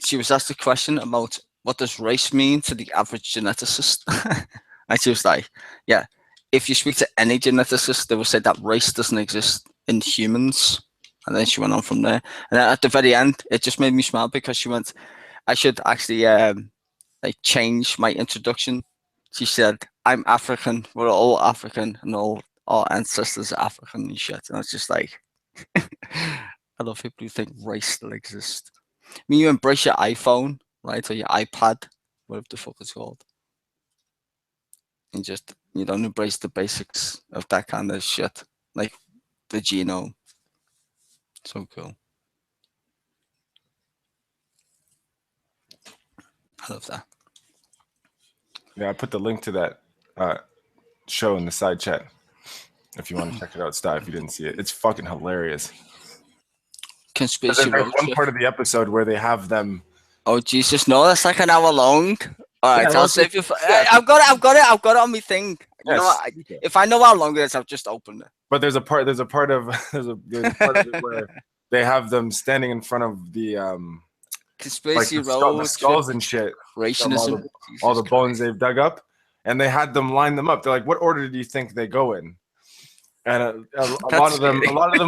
she was asked a question about what does race mean to the average geneticist? And she was like, yeah, if you speak to any geneticist, they will say that race doesn't exist in humans. And then she went on from there. And then at the very end, it just made me smile because she went, I should actually like change my introduction. She said, I'm African, we're all African, and all our ancestors are African and shit. And it's just like, I love people who think race still exists. I mean, you embrace your iPhone, right, or your iPad, whatever the fuck it's called, and just you don't embrace the basics of that kind of shit, like the genome. So cool. I love that. Yeah, I put the link to that show in the side chat if you want to check it out, Steve, if you didn't see it. It's fucking hilarious. Conspiracy There's Road one Trip. part of the episode where they have them. Oh Jesus, no, that's like an hour long. All right, Yeah, I'll save you. I've got it on my thing. You know what? If I know how long it is, I've just opened it. But there's a part of it where they have them standing in front of the Conspiracy like Road the skulls Trip, and shit, creationism, all the Jesus bones Christ. they've dug up, and they had them line them up. They're like, what order do you think they go in? And a lot of them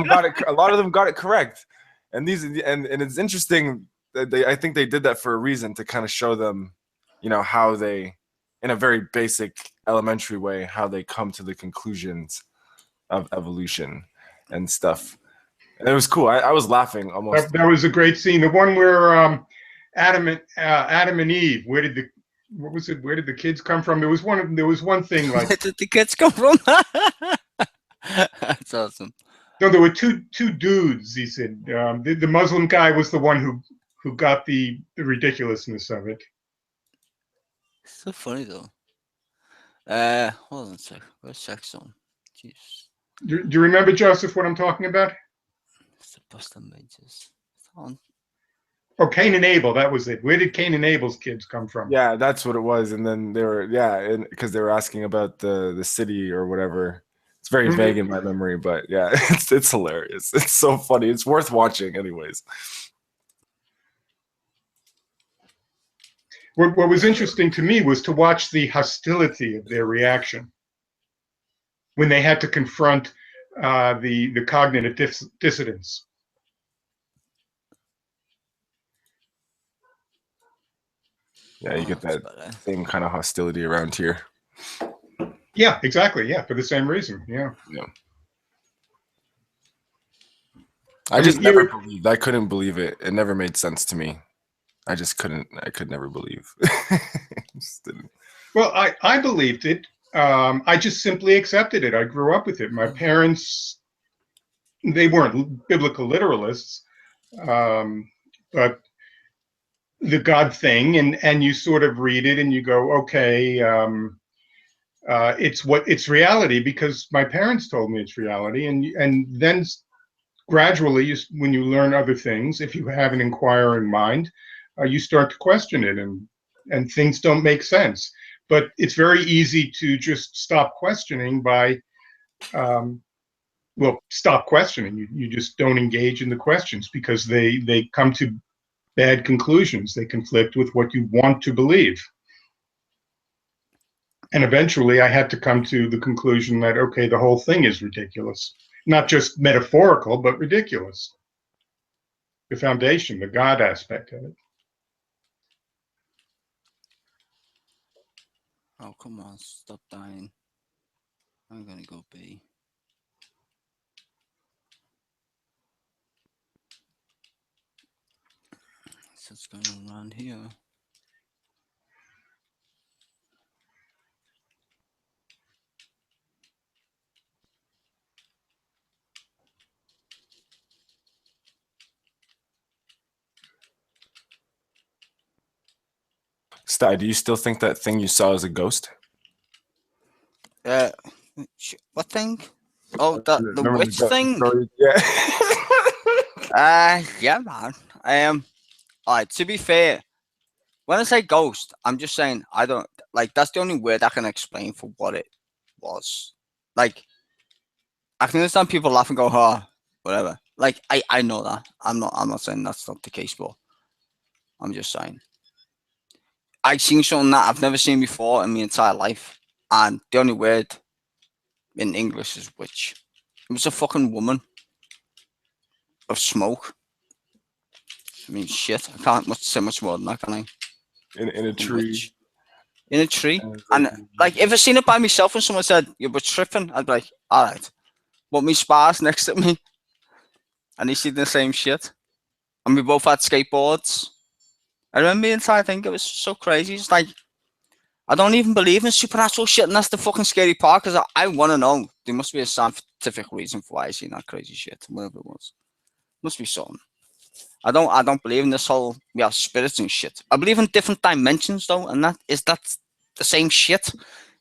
got it. A lot of them got it correct. And it's interesting that I think they did that for a reason, to kind of show them, how they, in a very basic elementary way, how they come to the conclusions of evolution and stuff. And it was cool. I was laughing almost. That was a great scene. The one where Adam and Eve. Where did the kids come from? There was one thing like. Where did the kids come from? That's awesome. No, there were two dudes. He said the Muslim guy was the one who got the ridiculousness of it. So funny though. Hold on a sec. Where's Sex Zone? Jeez. Do you remember, Joseph, what I'm talking about? It's the Boston Majors. It's on. Oh, Cain and Abel, that was it. Where did Cain and Abel's kids come from? Yeah, that's what it was. And then they were, and because they were asking about the city or whatever. It's very Mhm. vague in my memory, but yeah, it's hilarious. It's so funny. It's worth watching, anyways. What was interesting to me was to watch the hostility of their reaction when they had to confront the cognitive dissidents. Yeah, you get that That's better. same kind of hostility around here. Yeah, exactly. Yeah, for the same reason. Yeah. I mean, just never you're- believed. I couldn't believe it. It never made sense to me. I just couldn't. I could never believe. Just didn't. Well, I believed it. I just simply accepted it. I grew up with it. My parents, they weren't biblical literalists, but the God thing, and you sort of read it and you go, okay, it's reality because my parents told me it's reality, and then gradually, when you learn other things, if you have an inquiring mind, you start to question it, and things don't make sense. But it's very easy to just stop questioning by, stop questioning. You just don't engage in the questions because they come to bad conclusions. They conflict with what you want to believe. And eventually I had to come to the conclusion that, okay, the whole thing is ridiculous. Not just metaphorical, but ridiculous. The foundation, the God aspect of it. Oh, come on. Stop dying. I'm going to go B. So what's going on around here? Sty, do you still think that thing you saw is a ghost? What thing? Oh, the Remember witch ghost thing? story? Yeah. Yeah, man. Alright, to be fair, when I say ghost, I'm just saying I don't like that's the only word I can explain for what it was. Like, I can understand people laugh and go, "Oh, whatever." Like, I know that. I'm not saying that's not the case, but I'm just saying I've seen something that I've never seen before in my entire life, and the only word in English is witch. It was a fucking woman of smoke. I mean, shit. I can't say much more than that, can I? in a Fucking tree. witch. In a tree. And it's And like, if I seen it by myself and someone said you were tripping, I'd be like, all right. But me spars next to me, and he seen the same shit, and we both had skateboards. I remember the entire thing. It was so crazy. It's like I don't even believe in supernatural shit, and that's the fucking scary part. Because I want to know. There must be a scientific reason for why I seen that crazy shit, whatever it was. Must be something. I don't believe in this whole we have spirits and shit. I believe in different dimensions though, and that the same shit.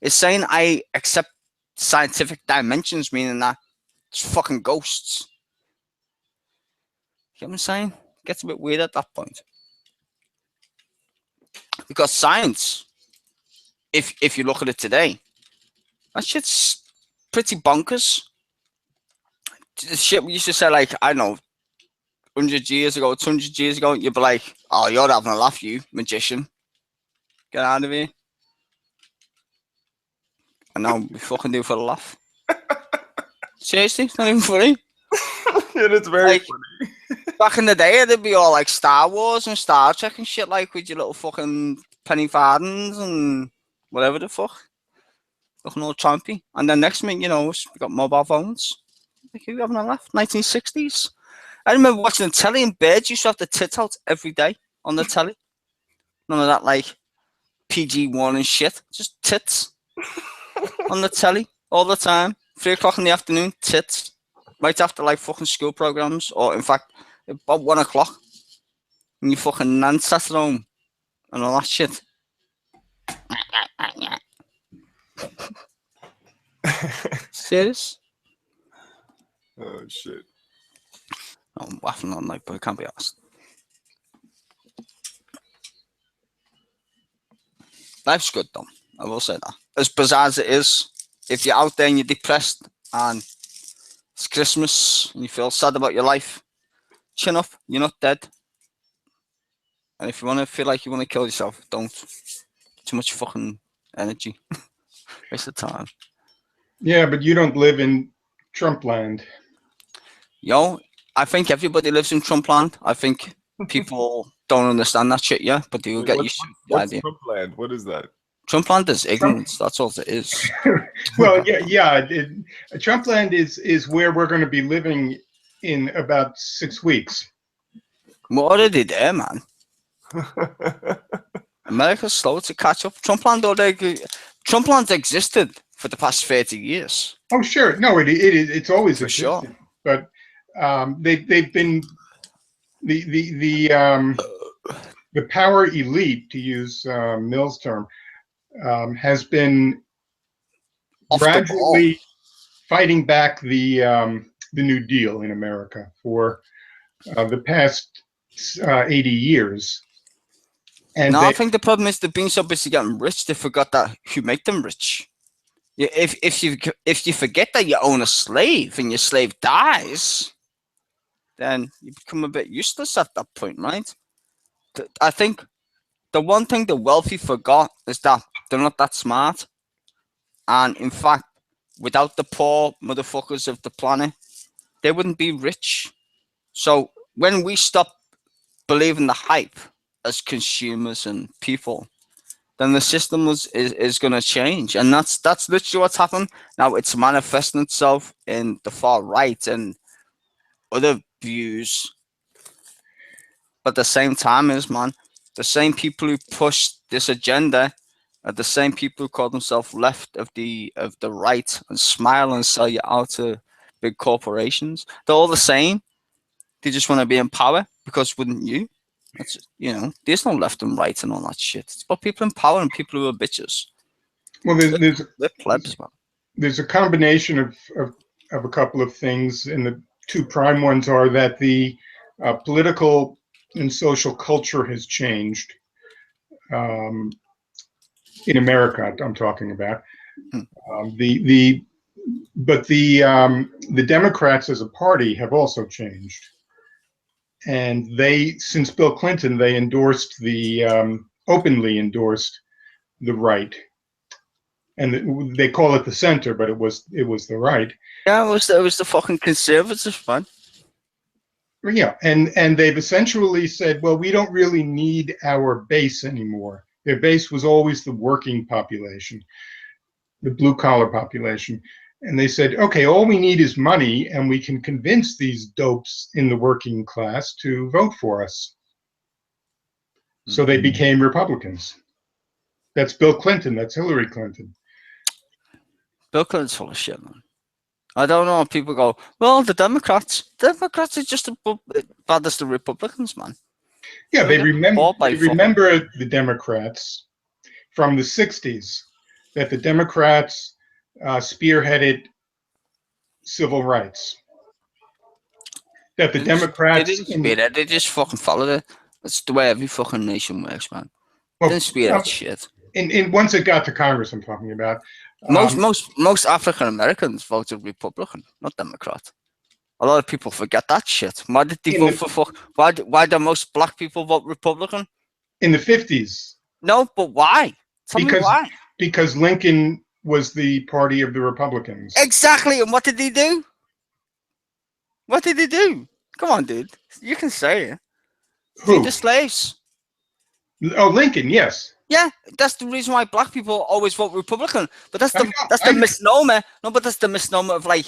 It's saying I accept scientific dimensions, meaning that it's fucking ghosts. You know what I'm saying? It gets a bit weird at that point. Because science, if you look at it today, that shit's pretty bonkers. The shit we used to say, like, I don't know, 100 years ago, 200 years ago, you'd be like, oh, you're having a laugh, you magician. Get out of here. And now we fucking do it for a laugh. Seriously, it's not even funny. And it's very Like, funny. back in the day, it'd be all like Star Wars and Star Trek and shit, like with your little fucking penny fardens and whatever the fuck. Looking all chompy. And then next minute, you know, we got mobile phones. Like, who having a laugh? 1960s. I remember watching the telly and birds used to have the tit out every day on the telly. None of that, like, PG-1 and shit. Just tits on the telly all the time. 3 o'clock in the afternoon, tits. Right after, like, fucking school programs. Or, in fact, about 1 o'clock. When your fucking nan sat at home and all that shit. Serious? Oh shit. I'm waffling on like, but it can't be asked. Life's good though. I will say that. As bizarre as it is, if you're out there and you're depressed and it's Christmas and you feel sad about your life, chin up. You're not dead. And if you want to feel like you want to kill yourself, don't. Too much fucking energy. Waste of time. Yeah, but you don't live in Trump land. Yo, I think everybody lives in Trump land. I think people don't understand that shit yet, but they'll get used to the What's idea. Trump land? What is that? Trump land is ignorance. That's all it is. Well, yeah. Trump land is where we're going to be living in about 6 weeks. We're already there, man. America's slow to catch up. Trump land's existed for the past 30 years. Oh, sure. No, it's always For existed. sure. But they've been the power elite, to use Mill's term, has been Off the gradually fighting back the New Deal in America for the past 80 years. And No, I think the problem is they're being so busy getting rich, they forgot that who make them rich. If you forget that you own a slave and your slave dies, then you become a bit useless at that point, right? I think the one thing the wealthy forgot is that they're not that smart. And in fact, without the poor motherfuckers of the planet, they wouldn't be rich. So when we stop believing the hype as consumers and people, then the system is going to change. And that's literally what's happened. Now it's manifesting itself in the far right and other views. But at the same time man, the same people who push this agenda are the same people who call themselves left of the right and smile and sell you out to big corporations. They're all the same. They just want to be in power, because wouldn't you? That's, there's no left and right and all that shit. It's about people in power and people who are bitches. Well, They're plebs, man. There's a combination of a couple of things, and the two prime ones are that the political and social culture has changed in America. I'm talking about but the Democrats as a party have also changed, and since Bill Clinton, they openly endorsed the right, and they call it the center, but it was the right. Yeah, it was the fucking conservatives, man. Yeah, and they've essentially said, well, we don't really need our base anymore. Their base was always the working population, the blue collar population. And they said, okay, all we need is money, and we can convince these dopes in the working class to vote for us. So they became Republicans. That's Bill Clinton. That's Hillary Clinton. Bill Clinton's full of shit, man. I don't know. People go, well, the Democrats are just as bad as the Republicans, man. Yeah, they remember the Democrats from the 60s, that the Democrats spearheaded civil rights. That the Democrats... They didn't spearhead, they just fucking followed it. That's the way every fucking nation works, man. They didn't spearhead shit. And once it got to Congress, I'm talking about... Most African Americans voted Republican, not Democrat. A lot of people forget that shit. Why did they vote for why do most black people vote Republican? In the 50s. No, but why? Tell me why. Because Lincoln was the party of the Republicans. Exactly, and what did he do? What did he do? Come on, dude. You can say it. Free the slaves. Oh, Lincoln, yes. Yeah, that's the reason why black people always vote Republican. But that's the misnomer. No, but that's the misnomer of like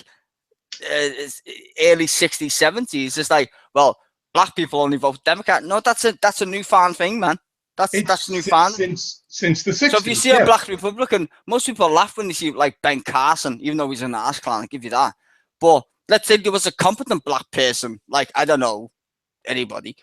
early 60s, 70s. It's like, well, black people only vote Democrat. No, that's a newfound thing, man. That's newfound. Since the 60s. So if you see a black Republican, most people laugh when they see like Ben Carson, even though he's an ass clown. I give you that. But let's say there was a competent black person, like, I don't know, anybody.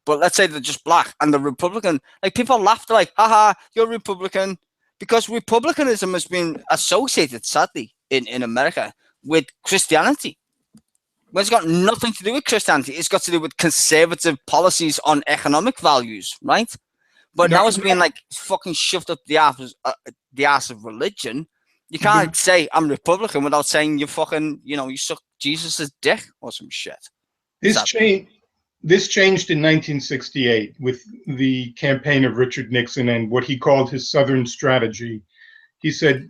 But let's say they're just black and the Republican, like, people laugh, like, haha, you're Republican, because republicanism has been associated, sadly, in America with Christianity. Well, it's got nothing to do with Christianity. It's got to do with conservative policies on economic values, right? But No, now it's being like fucking shoved up the ass of religion. You can't say I'm Republican without saying you fucking, you suck Jesus' dick or some shit. This changed in 1968 with the campaign of Richard Nixon and what he called his Southern strategy. He said,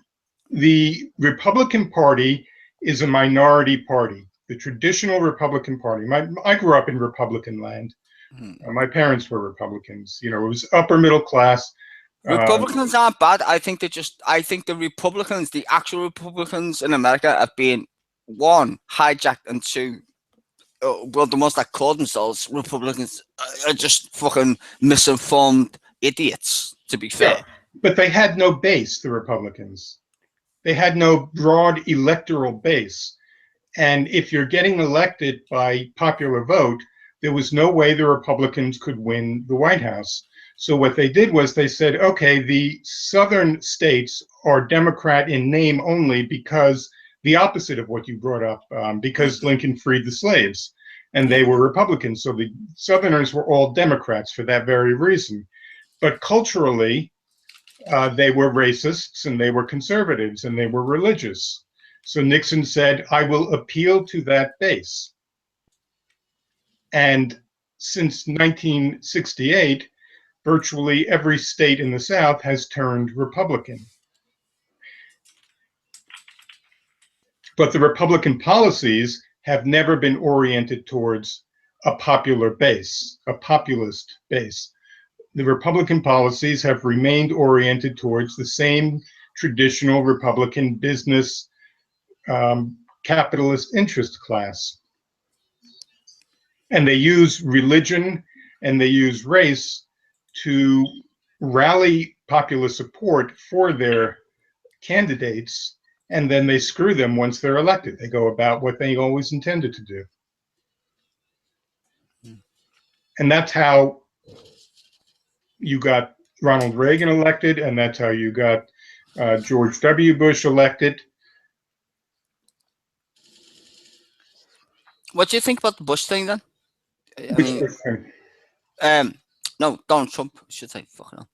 the Republican Party is a minority party, the traditional Republican Party. I grew up in Republican land. My parents were Republicans. It was upper middle class. Republicans aren't bad. I think the Republicans, the actual Republicans in America, have been, one, hijacked, and two, well, the ones that call themselves Republicans are just fucking misinformed idiots, to be fair. Yeah, but they had no base, the Republicans. They had no broad electoral base. And if you're getting elected by popular vote, there was no way the Republicans could win the White House. So what they did was they said, okay, the southern states are Democrat in name only, because the opposite of what you brought up, because Lincoln freed the slaves and they were Republicans. So the Southerners were all Democrats for that very reason. But culturally, they were racists and they were conservatives and they were religious. So Nixon said, I will appeal to that base. And since 1968, virtually every state in the South has turned Republican. But the Republican policies have never been oriented towards a popular base, a populist base. The Republican policies have remained oriented towards the same traditional Republican business capitalist interest class. And they use religion and they use race to rally popular support for their candidates, and then they screw them once they're elected. They go about what they always intended to do. And that's how you got Ronald Reagan elected, and that's how you got George W. Bush elected. What do you think about the Bush thing then? No, Donald Trump, I should say. Fucking hell.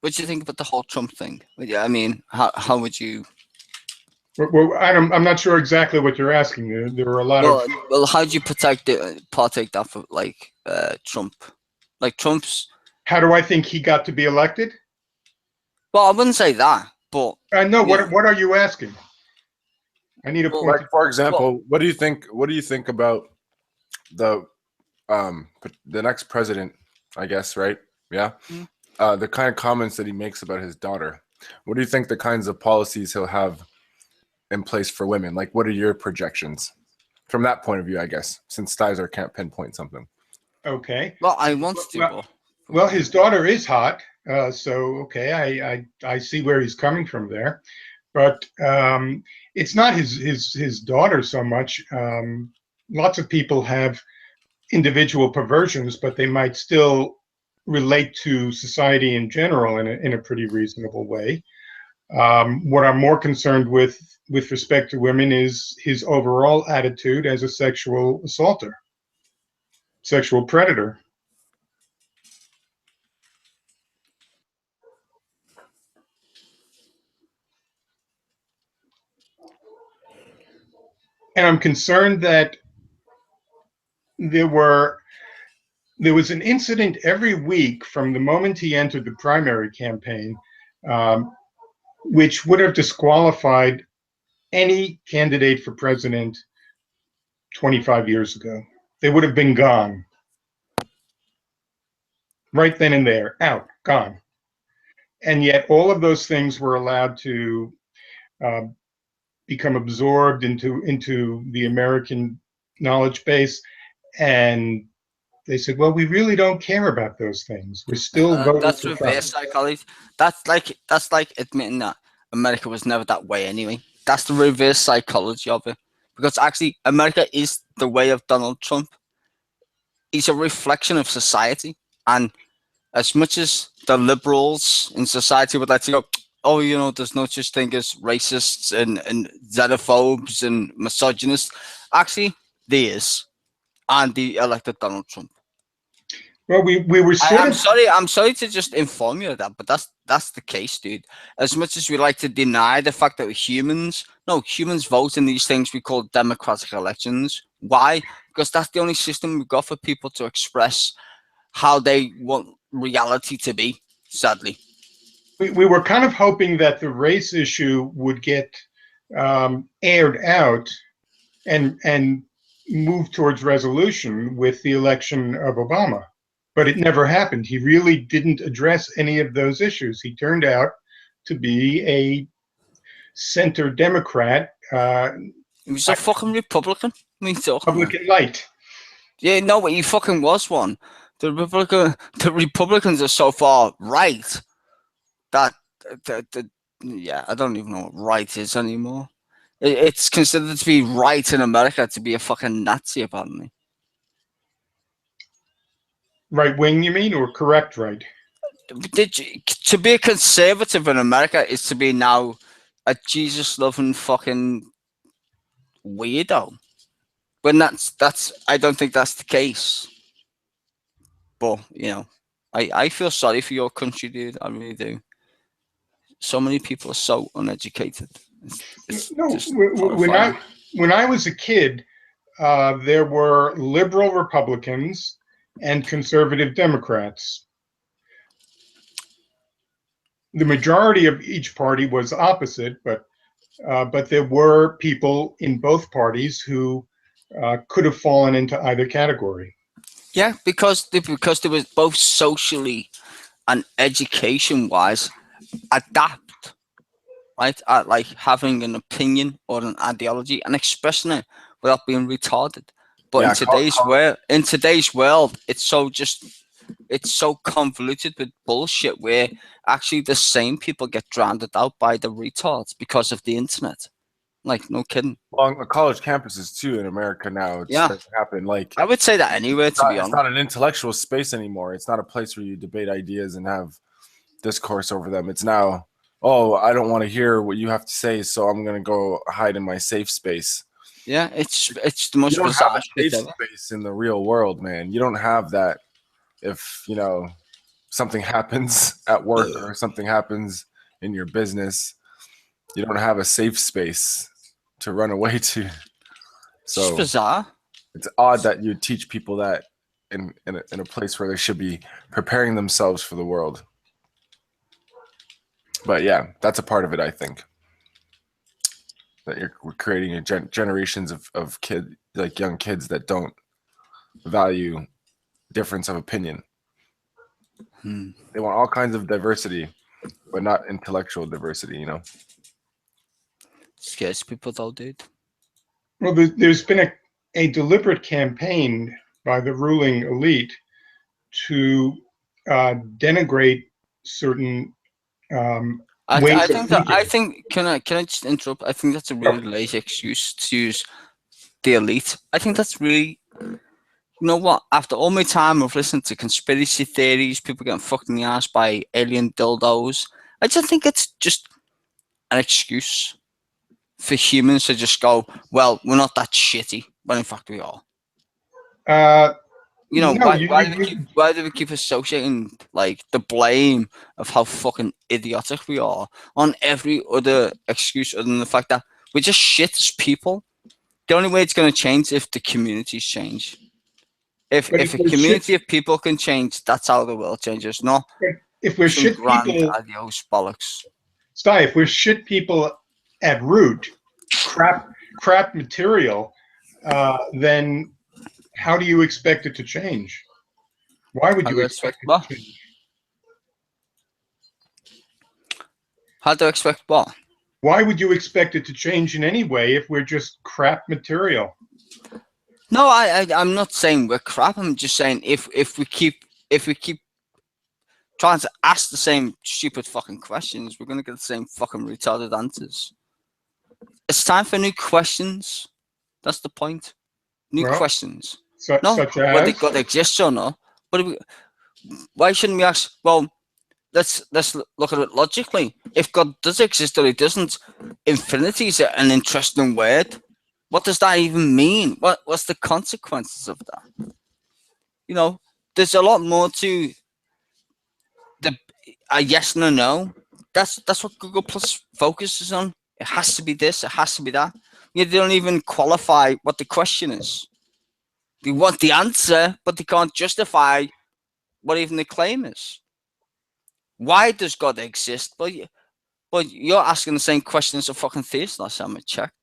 What do you think about the whole Trump thing? I mean, how would you? Well, I'm not sure exactly what you're asking. There were a lot of. Well, how do you partake that for Trump? Like Trump's. How do I think he got to be elected? Well, I wouldn't say that, but. I know. What are you asking? I need a point. Like, for example, what do you think about the next president? I guess, right? Yeah. Mm-hmm. The kind of comments that he makes about his daughter. What do you think the kinds of policies he'll have in place for women? Like, what are your projections from that point of view? I guess, since Stizer can't pinpoint something. Okay. Well, I want to. Well, his daughter is hot, so okay, I see where he's coming from there, but it's not his daughter so much. Lots of people have individual perversions, but they might still relate to society in general in a pretty reasonable way. What I'm more concerned with respect to women is his overall attitude as a sexual assaulter, sexual predator. And I'm concerned that there was an incident every week from the moment he entered the primary campaign, which would have disqualified any candidate for president 25 years ago. They would have been gone. Right then and there, out, gone. And yet all of those things were allowed to become absorbed into the American knowledge base, and they said, well, we really don't care about those things. We're still voting. That's reverse psychology. That's like admitting that America was never that way anyway. That's the reverse psychology of it. Because actually, America is the way of Donald Trump. He's a reflection of society. And as much as the liberals in society would like to go, oh, you know, there's no such thing as racists and xenophobes and misogynists. Actually, there is, and they elected Donald Trump. Well, we were sort I'm of sorry. I'm sorry to just inform you of that, but that's the case, dude. As much as we like to deny the fact that we're humans, no, humans vote in these things we call democratic elections. Why? Because that's the only system we've got for people to express how they want reality to be. Sadly, we were kind of hoping that the race issue would get aired out and move towards resolution with the election of Obama. But it never happened. He really didn't address any of those issues. He turned out to be a center Democrat, he was a fucking Republican. Me talking. Republican light. Yeah, no, but he fucking was one. The Republicans are so far right that yeah, I don't even know what right is anymore. It's considered to be right in America to be a fucking Nazi, apparently. Right wing, you mean, or correct right? To be a conservative in America is to be now a Jesus loving fucking weirdo. When that's I don't think that's the case. But you know, I feel sorry for your country, dude. I really do. So many people are so uneducated. No, just when I was a kid, there were liberal Republicans and conservative Democrats. The majority of each party was opposite, but there were people in both parties who could have fallen into either category. Yeah, because they were both socially and education-wise adapt, right? At like having an opinion or an ideology and expressing it without being retarded. But Yeah, in today's world, it's so convoluted with bullshit where actually the same people get drowned out by the retards because of the internet. Like, no kidding. on college campuses too in America now, it's Yeah. starting to happen. Like, I would say that anywhere, to be it's honest. not an intellectual space anymore. It's not a place where you debate ideas and have discourse over them. It's now, oh, I don't want to hear what you have to say, so I'm gonna go hide in my safe space. Yeah, it's the most You don't bizarre have a shit safe ever. space in the real world, man. You don't have that. If you know something happens at work or something happens in your business, you don't have a safe space to run away to. It's So bizarre. it's odd that you teach people that in a place where they should be preparing themselves for the world. But yeah, that's a part of it, I think. That you're creating generations of kids, like young kids, that don't value difference of opinion. They want all kinds of diversity, but not intellectual diversity, you know? Scares people though, dude. Well, there's been a deliberate campaign by the ruling elite to denigrate certain ways of thinking. I think can I just interrupt? I think that's a really lazy excuse to use the elite. I think that's really, you know what? After all my time of listening to conspiracy theories, people getting fucked in the ass by alien dildos, I just think it's just an excuse for humans to just go, well, we're not that shitty, but in fact we are. You know, No, why do we keep associating like the blame of how fucking idiotic we are on every other excuse other than the fact that we're just shit as people? The only way it's going to change is if the communities change. If But a if we're community of people can change, that's how the world changes. Not if we're some shit grand people, adios bollocks. Sty, if we're shit people at root, crap material, then how do you expect it to change? Why would How you do I expect it what? to change? How do I expect what? Why would you expect it to change in any way if we're just crap material? No, I'm not saying we're crap. I'm just saying if we keep trying to ask the same stupid fucking questions, we're gonna get the same fucking retarded answers. It's time for new questions. That's the point. New Well, questions. Such No, as whether God exists or not. But why shouldn't we ask? Well, let's look at it logically. If God does exist or he doesn't, infinity is an interesting word. What does that even mean? What's the consequences of that? You know, there's a lot more to a yes and a no. That's what Google Plus focuses on. It has to be this. It has to be that. They don't even qualify what the question is. They want the answer, but they can't justify what even the claim is. Why does God exist? But you're asking the same question as a fucking theist last time I checked.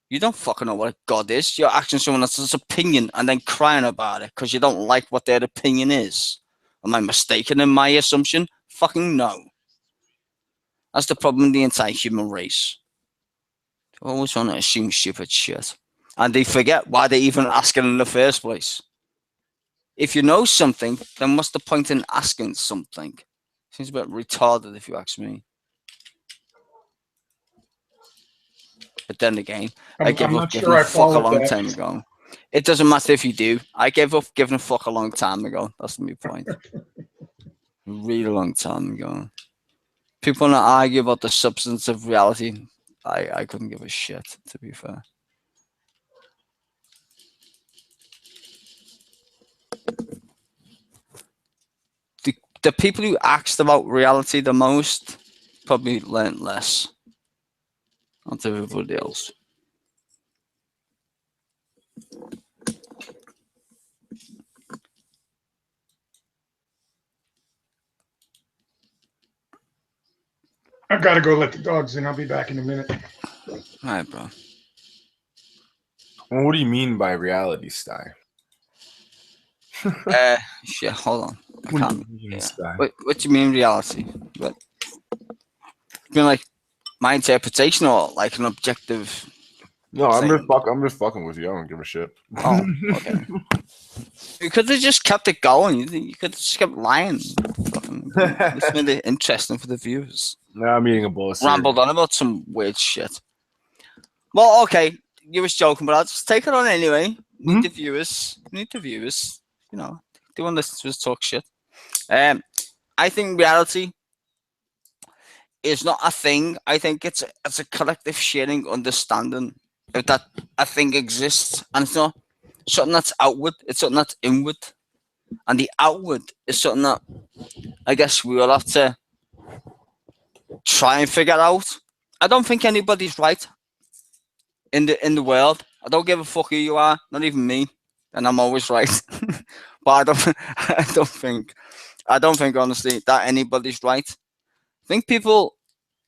You don't fucking know what a God is. You're asking someone else's opinion and then crying about it because you don't like what their opinion is. Am I mistaken in my assumption? Fucking no. That's the problem with the entire human race. They always want to assume stupid shit. And they forget why they even ask it in the first place. If you know something, then what's the point in asking something? Seems a bit retarded if you ask me. But then again, I gave up giving a fuck a long time ago. It doesn't matter if you do. I gave up giving a fuck a long time ago. That's my point. A really long time ago. People want to argue about the substance of reality. I couldn't give a shit, to be fair. The people who asked about reality the most probably learned less than everybody else. I've got to go let the dogs in. I'll be back in a minute. All right, bro. Well, what do you mean by reality, Sty? Shit, hold on. I What do can't. you mean, Yeah. Sty? What do you mean reality? What? You mean like my interpretation or like an objective? No, I'm Same. just fucking with you. I don't give a shit. Oh, okay. You could have just kept it going. You could have just kept lying. Fucking, it's made it interesting for the viewers. No, I'm eating a bowl of cereal. Rambled on about some weird shit. Well, okay, you was joking, but I'll just take it on anyway. Need the viewers. Need the viewers. You know, they want to listen to us talk shit. I think reality is not a thing. I think it's a collective sharing understanding that a thing exists, and it's not something that's outward. It's something that's inward, and the outward is something that I guess we all have to try and figure out. I don't think anybody's right in the world. I don't give a fuck who you are, not even me, and I'm always right. But I don't think honestly that anybody's right. I think people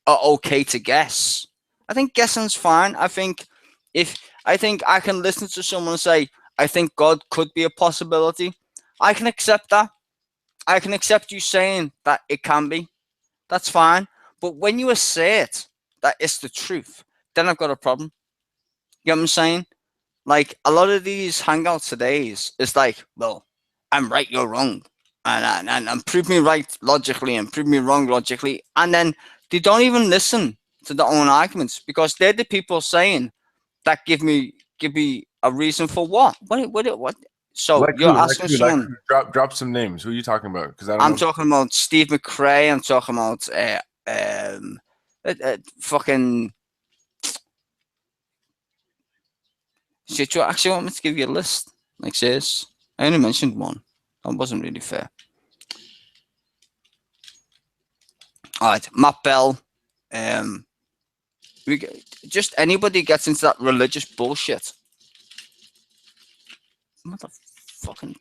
are okay to guess. I think guessing's fine. I think I can listen to someone say, I think God could be a possibility. I can accept that. I can accept you saying that it can be. That's fine. But when you assert that it's the truth, then I've got a problem. You know what I'm saying? Like a lot of these hangouts today is like, well, I'm right, you're wrong. And prove me right logically and prove me wrong logically. And then they don't even listen to their own arguments because they're the people saying that give me a reason for what? What? So Like you're who? asking Like who? someone. Drop some names. Who are you talking about? Because I'm talking about Steve McRae. I'm talking about fucking. Shit, you actually want me to give you a list like this? I only mentioned one. That wasn't really fair. All right, Matt Bell. Just anybody gets into that religious bullshit. Motherfucking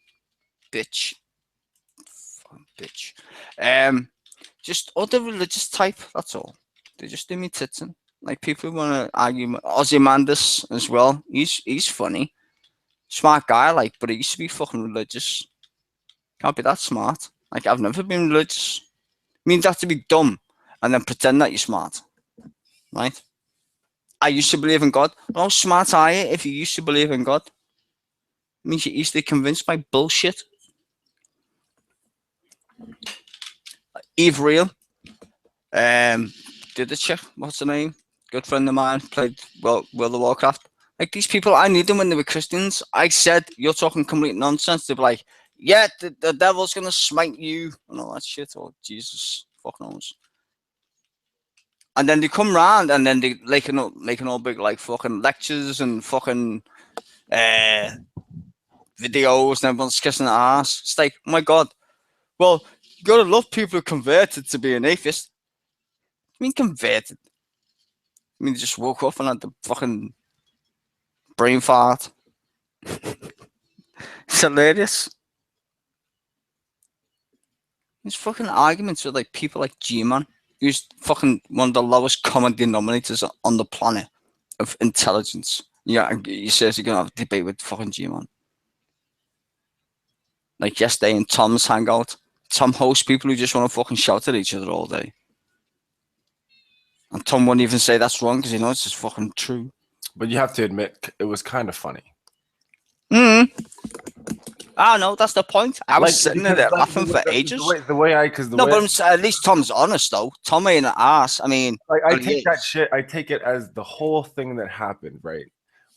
bitch. Fucking bitch. Just other religious type. That's all. They just do me titsing. Like people want to argue. Ozymandias as well. He's funny, smart guy. Like, but he used to be fucking religious. Can't be that smart. Like, I've never been religious. Means you have to be dumb and then pretend that you're smart, right? I used to believe in God. How smart are you if you used to believe in God? It means you're easily convinced by bullshit. Eve Real. Did the chick? What's her name? Good friend of mine. Played World of Warcraft. Like, these people, I knew them when they were Christians. I said, you're talking complete nonsense. They'd be like, yeah, the devil's going to smite you and all that shit. Or Jesus Fuck knows. And then they come round and then they making all big like fucking lectures and fucking videos and everyone's kissing their ass. It's like, oh my god. Well, you gotta love people who converted to be an atheist. I mean converted. I mean they just woke up and had the fucking brain fart. It's hilarious. There's fucking arguments with like people like G-Man, who's fucking one of the lowest common denominators on the planet of intelligence. Yeah, and he says you're gonna have a debate with fucking G-Man. Like yesterday in Tom's hangout, Tom hosts people who just want to fucking shout at each other all day. And Tom wouldn't even say that's wrong because he knows it's fucking true. But you have to admit, it was kind of funny. I know, that's the point. I was Like, sitting there because, like, laughing for ages. The way I, because the No, way but at least Tom's honest though. Tom ain't an ass. I mean, like, I well, he take that is. shit. I take it as the whole thing that happened, right?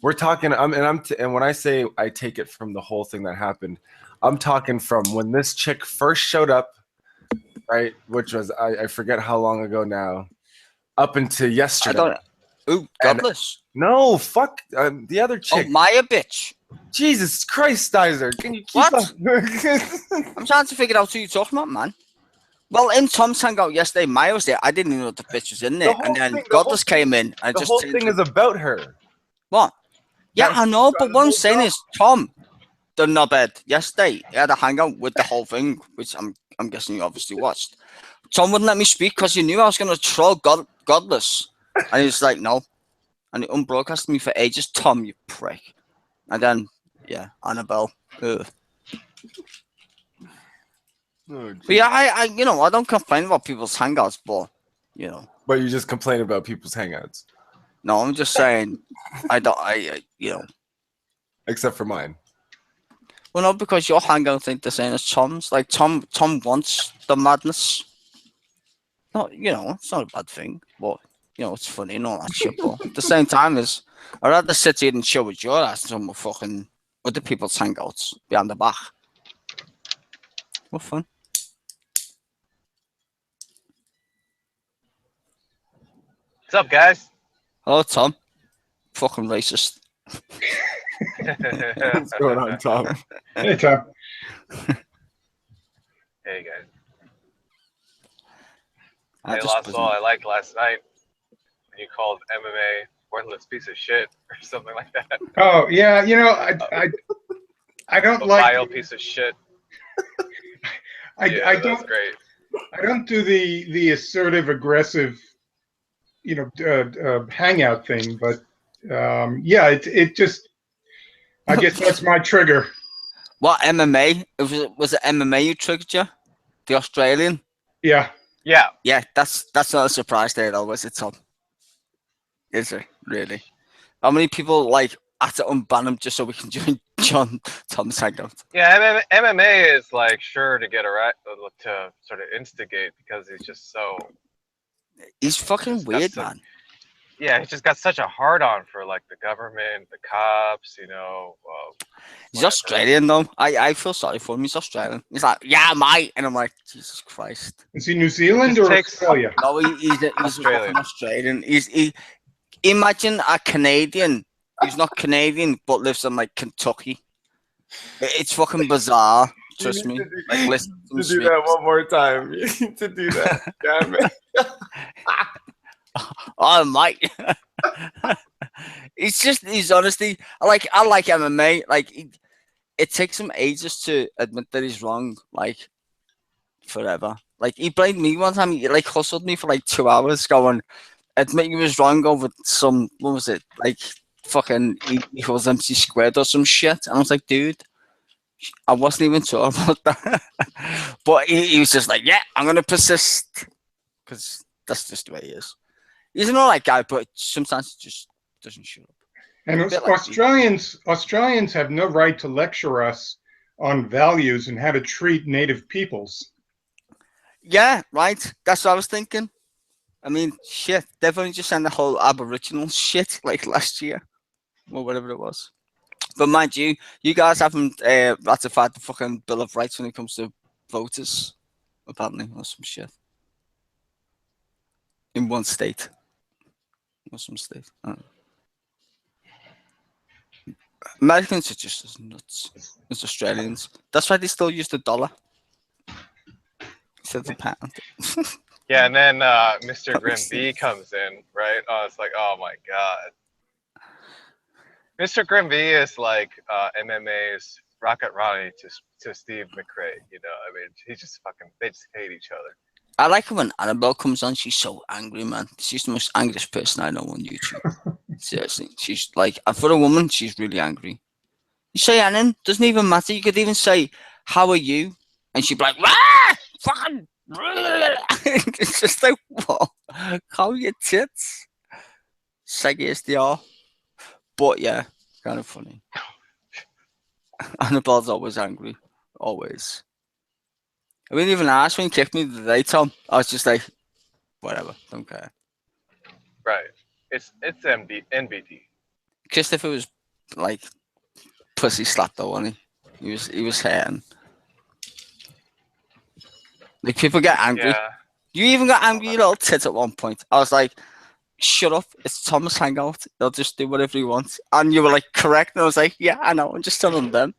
We're talking. And when I say I take it from the whole thing that happened, I'm talking from when this chick first showed up, right? Which was I forget how long ago now, up until I yesterday. don't. Ooh, godless. No, fuck the other Oh, chick. Maya bitch. Jesus Christ, Stizer, can you keep What? up? I'm trying to figure out who you're talking about, man. Well, in Tom's hangout yesterday, Maya was there. I didn't even know the bitch was in there. whole And then thing- the Godless whole came in and The just whole changed thing it. is about her. What? Yeah, That I know, whole- but that what I'm whole saying job. is Tom, the knobhead, yesterday, he had a hangout with the whole thing, which I'm guessing you obviously watched. Tom wouldn't let me speak because he knew I was going to troll Godless. And he was like, no. And he unbroadcasted me for ages. Tom, you prick. And then, yeah, Annabelle. Ugh. Oh, But yeah, I I don't complain about people's hangouts, but, But you just complain about people's hangouts, no, I'm just saying, except for mine. well, no, because your hangouts ain't the same as Tom's. Like, Tom wants the madness. No, it's not a bad thing, but, it's funny and all that shit, but at the same time, I'd rather sit here and chill with your ass than with fucking other people's hangouts behind the back. What fun. What's up, guys? Hello, Tom. Fucking racist. What's going on, Tom? Hey, Tom. Hey, guys. I Hey, just Lasso, I liked last night when you called MMA worthless piece of shit or something like that. Oh yeah, I don't A like. vile piece of shit. I That's don't. great. I don't do the assertive, aggressive, hangout thing. But yeah, it just. I guess that's my trigger. What, MMA? Was it MMA who triggered you? The Australian? Yeah. Yeah. Yeah, that's not a surprise there though, is it, Tom? Is it really? How many people had to unban him just so we can join Tom's hangout? Yeah, MMA is like sure to get to sort of instigate because he's just so. He's fucking Disgusting. weird, man. Yeah, he's just got such a hard on for like the government, the cops, He's whatever. Australian though. I feel sorry for him. He's Australian. He's like, yeah, mate, and I'm like, Jesus Christ. Is he New Zealand Just or takes- Australia? No, he's a Australian. fucking Australian. Imagine a Canadian who's not Canadian but lives in like Kentucky. It's fucking bizarre. Trust me. Like, listen To do that one more time. You need to do that. Damn it. Oh, mate. It's just his honesty. I like MMA. Like, it takes him ages to admit that he's wrong. Like, forever. Like, he blamed me one time. He hustled me for like 2 hours, going, admit you was wrong over some. What was it? Like, fucking E equals MC squared or some shit. And I was like, dude, I wasn't even sure about that. But he was just like, yeah, I'm gonna persist, because that's just the way he is. He's an alright guy, but sometimes he just doesn't shut up. And A bit like Australians have no right to lecture us on values and how to treat native peoples. Yeah, right. That's what I was thinking. I mean, shit, they've only just signed the whole Aboriginal shit like last year or whatever it was. But mind you, you guys haven't ratified the fucking Bill of Rights when it comes to voters, apparently, or some shit. in one state. Muslim state. I don't know. Americans are just as nuts as Australians. That's why they still use the dollar instead of the pound. Yeah, and then Mr. That Grim makes V sense. comes in, right? Oh, it's like, oh my god. Mr. Grim V is like MMA's Rocket Ronnie to Steve McRae. You know, I mean, he just fucking they just hate each other. I like it when Annabelle comes on. She's so angry, man. She's the most angriest person I know on YouTube. Seriously, she's like, for a woman, she's really angry. You say Annan, doesn't even matter. You could even say, "How are you?" and she'd be like, "Rah! Fucking." It's just like, what? How are your tits? Saggy as they are. But yeah, kind of funny. Annabelle's always angry. Always. I didn't even ask when you kicked me the day, Tom. I was just like, whatever, don't care. Right. It's NBD. Christopher was like pussy slapped though, wasn't he? He was hating. Like people get angry. Yeah. You even got angry, you little tit at one point. I was like, shut up, it's Thomas Hangout. They'll just do whatever he wants. And you were like, correct. And I was like, yeah, I know, I'm just telling them.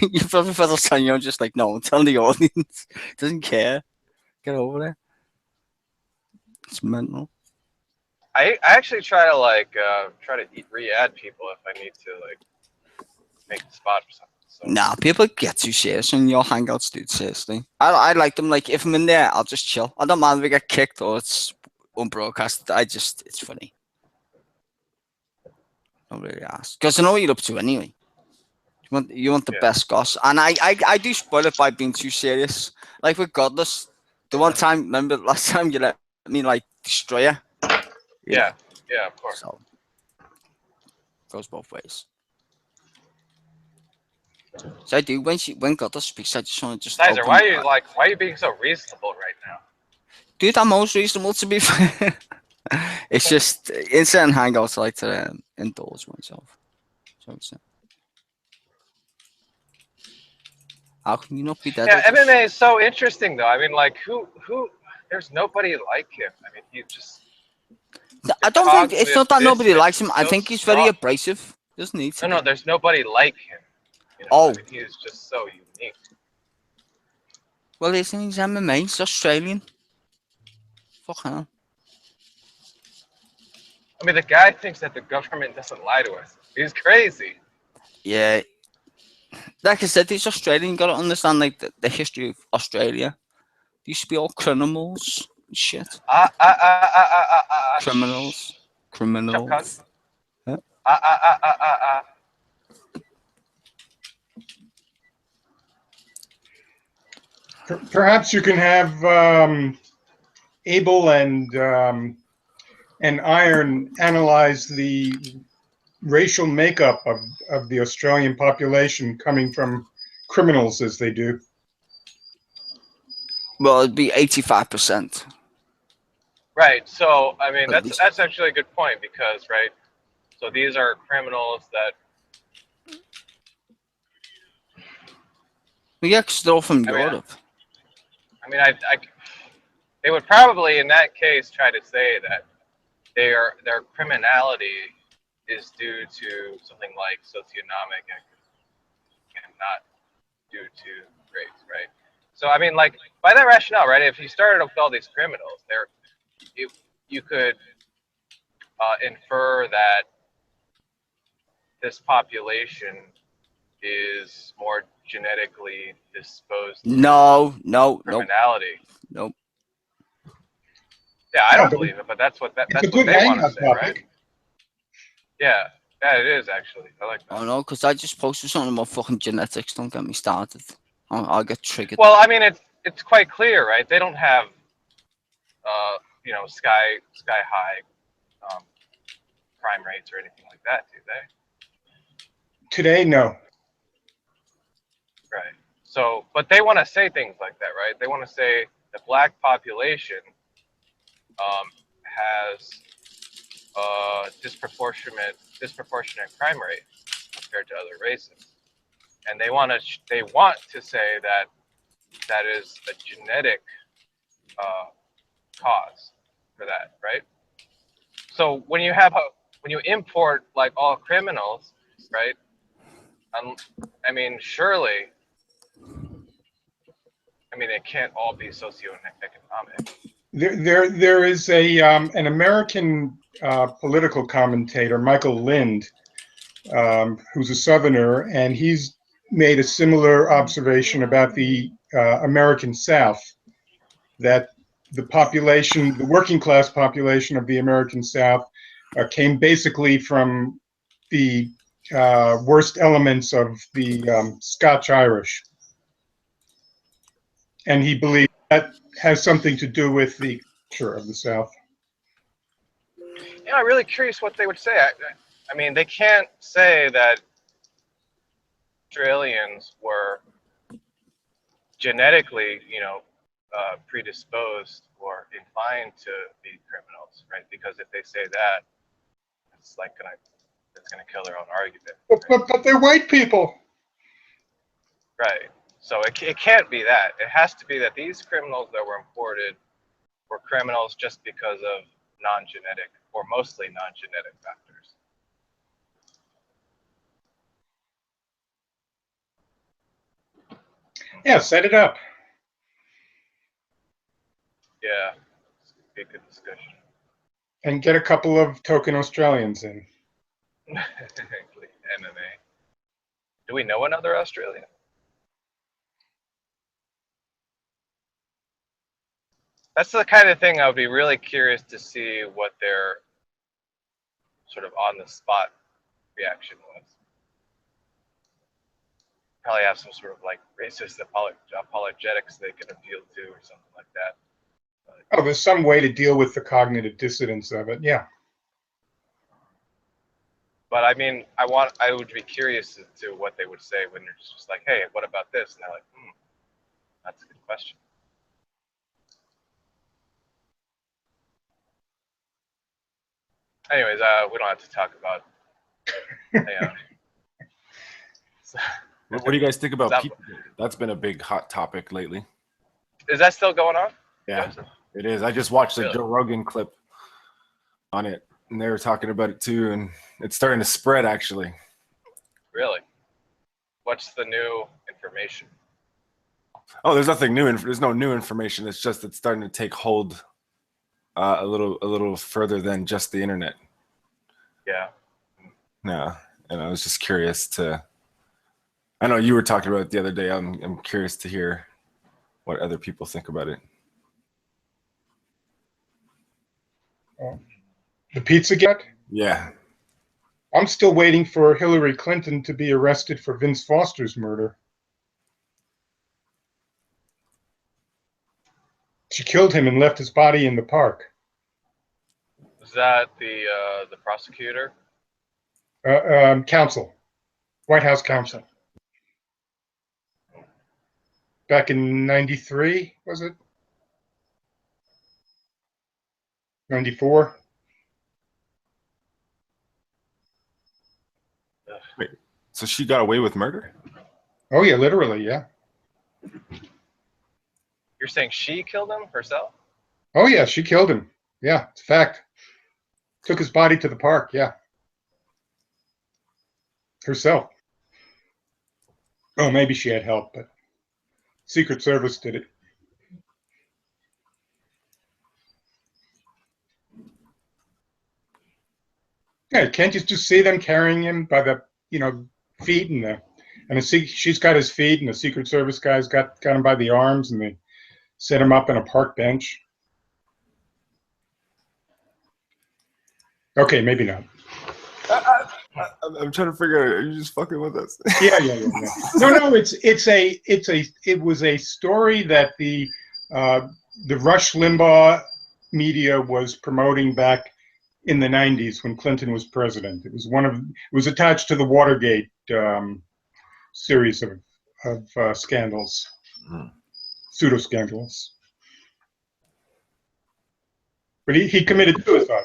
You probably felt the time you're just like, no, I'm telling the audience. Doesn't care. Get over it. It's mental. I actually try to like re-add people if I need to like make the spot or something. So Nah, people get too serious in your hangouts, dude. Seriously, I like them. Like if I'm in there, I'll just chill. I don't mind if we get kicked or it's unbroadcast. It's funny. I don't really ask because I know what you're up to anyway. You want the Yeah. best goss, and I do spoil it by being too serious. Like with Godless, the one time, remember last time you let me like destroy you? yeah, yeah, of course. So goes both ways. So I do when Godless speaks, I just want to just. Sizer, open- why are you being so reasonable right now? Dude, I'm most reasonable to be fair. It's just in certain hangouts I like to indulge myself. So how can you not be dead? Yeah, MMA is so interesting though. I mean, like who there's nobody like him. I mean, he just I don't think it's not that nobody distance likes him. is I so think he's very strong. abrasive. Doesn't need to. No, be. there's nobody like him. You know, Oh. I mean, he is just so unique. Well, isn't he's MMA? He's Australian. Fuck hell. I mean, the guy thinks that the government doesn't lie to us. He's crazy. Yeah. Like I said, he's Australian. You gotta understand like the history of Australia. They used to be all criminals and shit. Criminals. Criminals. Yeah. Perhaps you can have Abel and Iron analyze the racial makeup of the Australian population coming from criminals as they do. Well, it'd be 85%. Right. So, I mean, At least. that's actually a good point because, right. So these are criminals that. Well, yeah, because they're all from I mean, Europe. I mean, they would probably in that case try to say that their criminality is due to something like socioeconomic and not due to race, right? So I mean, like by that rationale, right? If you started with all these criminals, you could infer that this population is more genetically disposed to No. criminality. Nope. Yeah, I No, don't but believe it, but that's what It's that's a what good they want to hangout say, right? topic. Yeah, it is actually. I like that. Oh no, because I just posted something about fucking genetics. Don't get me started. I'll get triggered. Well, I mean, it's quite clear, right? They don't have, sky high crime rates or anything like that, do they? Today, no. Right. So, but they want to say things like that, right? They want to say the black population has disproportionate crime rate compared to other races, and they want to say that is a genetic cause for that, right? So when you import like all criminals, right? I mean, surely, I mean, it can't all be socioeconomic. There is an American political commentator, Michael Lind, who's a Southerner, and he's made a similar observation about the American South, that the population, the working class population of the American South, came basically from the worst elements of the Scotch Irish. And he believes that has something to do with the culture of the South. Yeah, I'm really curious what they would say. I mean, they can't say that Australians were genetically, predisposed or inclined to be criminals, right? Because if they say that, it's gonna kill their own argument. But they're white people. Right. So it can't be that. It has to be that these criminals that were imported were criminals just because of non-genetic or mostly non-genetic factors. Yeah, set it up. Yeah, it's a good discussion. And get a couple of token Australians in. MMA. Do we know another Australian? That's the kind of thing I would be really curious to see what their sort of on the spot reaction was. Probably have some sort of like racist apologetics they can appeal to or something like that. Oh, there's some way to deal with the cognitive dissonance of it. Yeah. But I mean, I would be curious as to what they would say when they're just like, hey, what about this? And they're like, that's a good question. Anyways, we don't have to talk about. What do you guys think about That- Pizzagate? That's been a big hot topic lately. Is that still going on? Yeah, it is. I just watched a Really? Joe Rogan clip on it, and they were talking about it too, and it's starting to spread actually. Really? What's the new information? Oh, there's nothing new. There's no new information. It's just it's starting to take hold a little further than just the internet. Yeah. Yeah, and I was just curious to. I know you were talking about it the other day. I'm curious to hear what other people think about it. The Pizzagate? Yeah. I'm still waiting for Hillary Clinton to be arrested for Vince Foster's murder. She killed him and left his body in the park. Was that the prosecutor? Counsel. White House counsel. Back in 93, was it? 94? Wait, so she got away with murder? Oh, yeah, literally, yeah. You're saying she killed him herself? Oh, yeah, she killed him. Yeah, it's a fact. Took his body to the park, yeah. Herself. Oh, maybe she had help, but Secret Service did it. Yeah, can't you just see them carrying him by the, feet and she's got his feet, and the Secret Service guys got him by the arms, and they set him up on a park bench. Okay, maybe not. I'm trying to figure out. Are you just fucking with us? Yeah. No. It was a story that the Rush Limbaugh media was promoting back in the 90s when Clinton was president. It was attached to the Watergate series of scandals, pseudo scandals. But he committed suicide.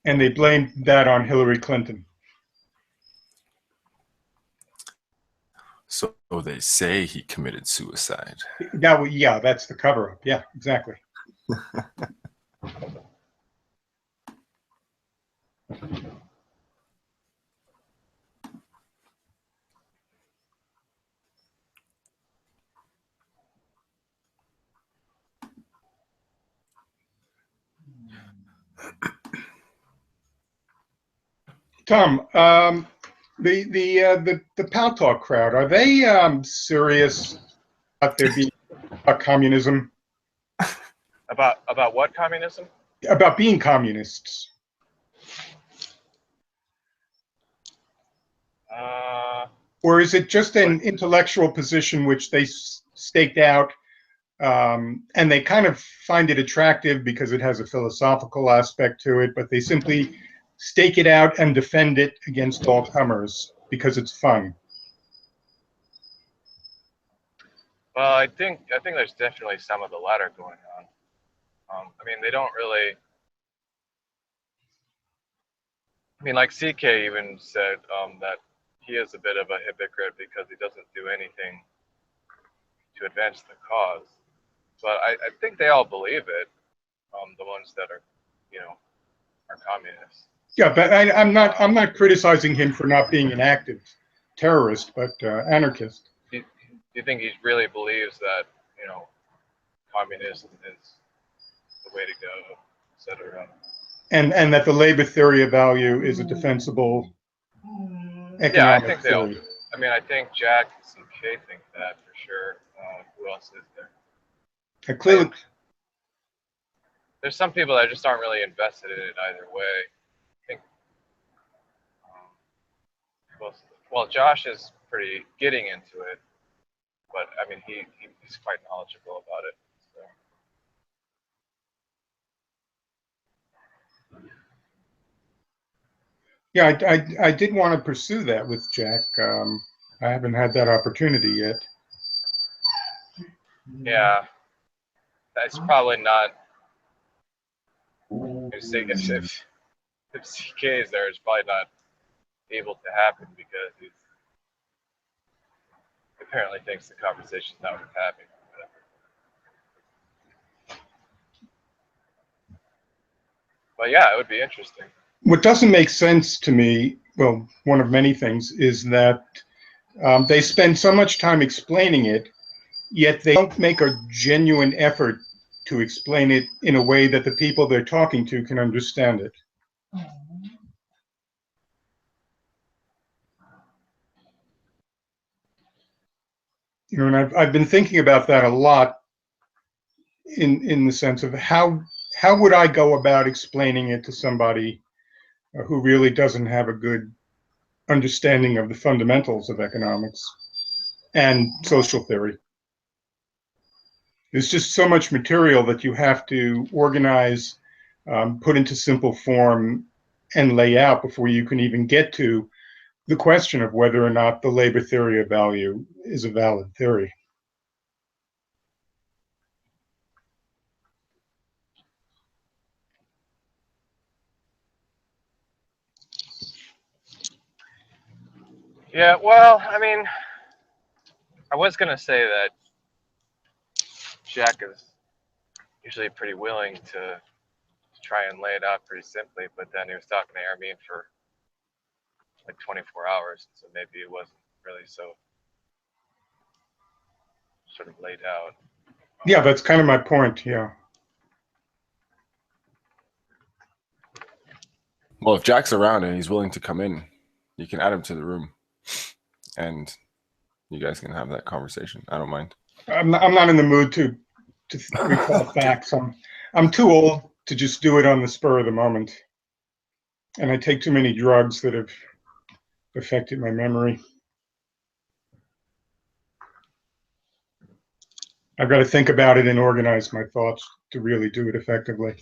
And they blamed that on Hillary Clinton. So they say he committed suicide. Yeah, that's the cover-up. Yeah, exactly. Tom, the Pal Talk crowd, are they serious about there being about communism, About what communism? about being communists? Uh, Or is it just an intellectual position which they staked out, and they kind of find it attractive because it has a philosophical aspect to it, but they simply stake it out and defend it against all comers because it's fun? well, I think there's definitely some of the latter going on. I mean, they don't really. I mean, like CK even said that he is a bit of a hypocrite because he doesn't do anything to advance the cause. But I think they all believe it. The ones that are, are communists. Yeah, but I'm not criticizing him for not being an active terrorist, but anarchist. Do you think he really believes that, communism is the way to go, etc.? And that the labor theory of value is a defensible economic Yeah, I think they all. theory. I mean, I think Jack and CK think that for sure. Who else is there? Clearly, There's some people that just aren't really invested in it either way. I think. Well, Josh is pretty getting into it, but I mean, he's quite knowledgeable about it. So. yeah, I did want to pursue that with Jack. I haven't had that opportunity yet. Yeah, that's probably not. If CK is there, it's probably not able to happen because he apparently thinks the conversation's not worth having. But yeah, it would be interesting. What doesn't make sense to me, well, one of many things, is that they spend so much time explaining it, yet they don't make a genuine effort to explain it in a way that the people they're talking to can understand it. And I've been thinking about that a lot in the sense of how would I go about explaining it to somebody who really doesn't have a good understanding of the fundamentals of economics and social theory. There's just so much material that you have to organize, put into simple form, and lay out before you can even get to the question of whether or not the labor theory of value is a valid theory. Yeah, well, I mean, I was gonna say that Jack is usually pretty willing to try and lay it out pretty simply, but then he was talking to Aramine for like 24 hours, so maybe it wasn't really so sort of laid out. Yeah, that's kind of my point. Yeah. Well, if Jack's around and he's willing to come in, you can add him to the room, and you guys can have that conversation. I don't mind. I'm not in the mood to recall facts. I'm too old to just do it on the spur of the moment, and I take too many drugs that have affected my memory. I've got to think about it and organize my thoughts to really do it effectively.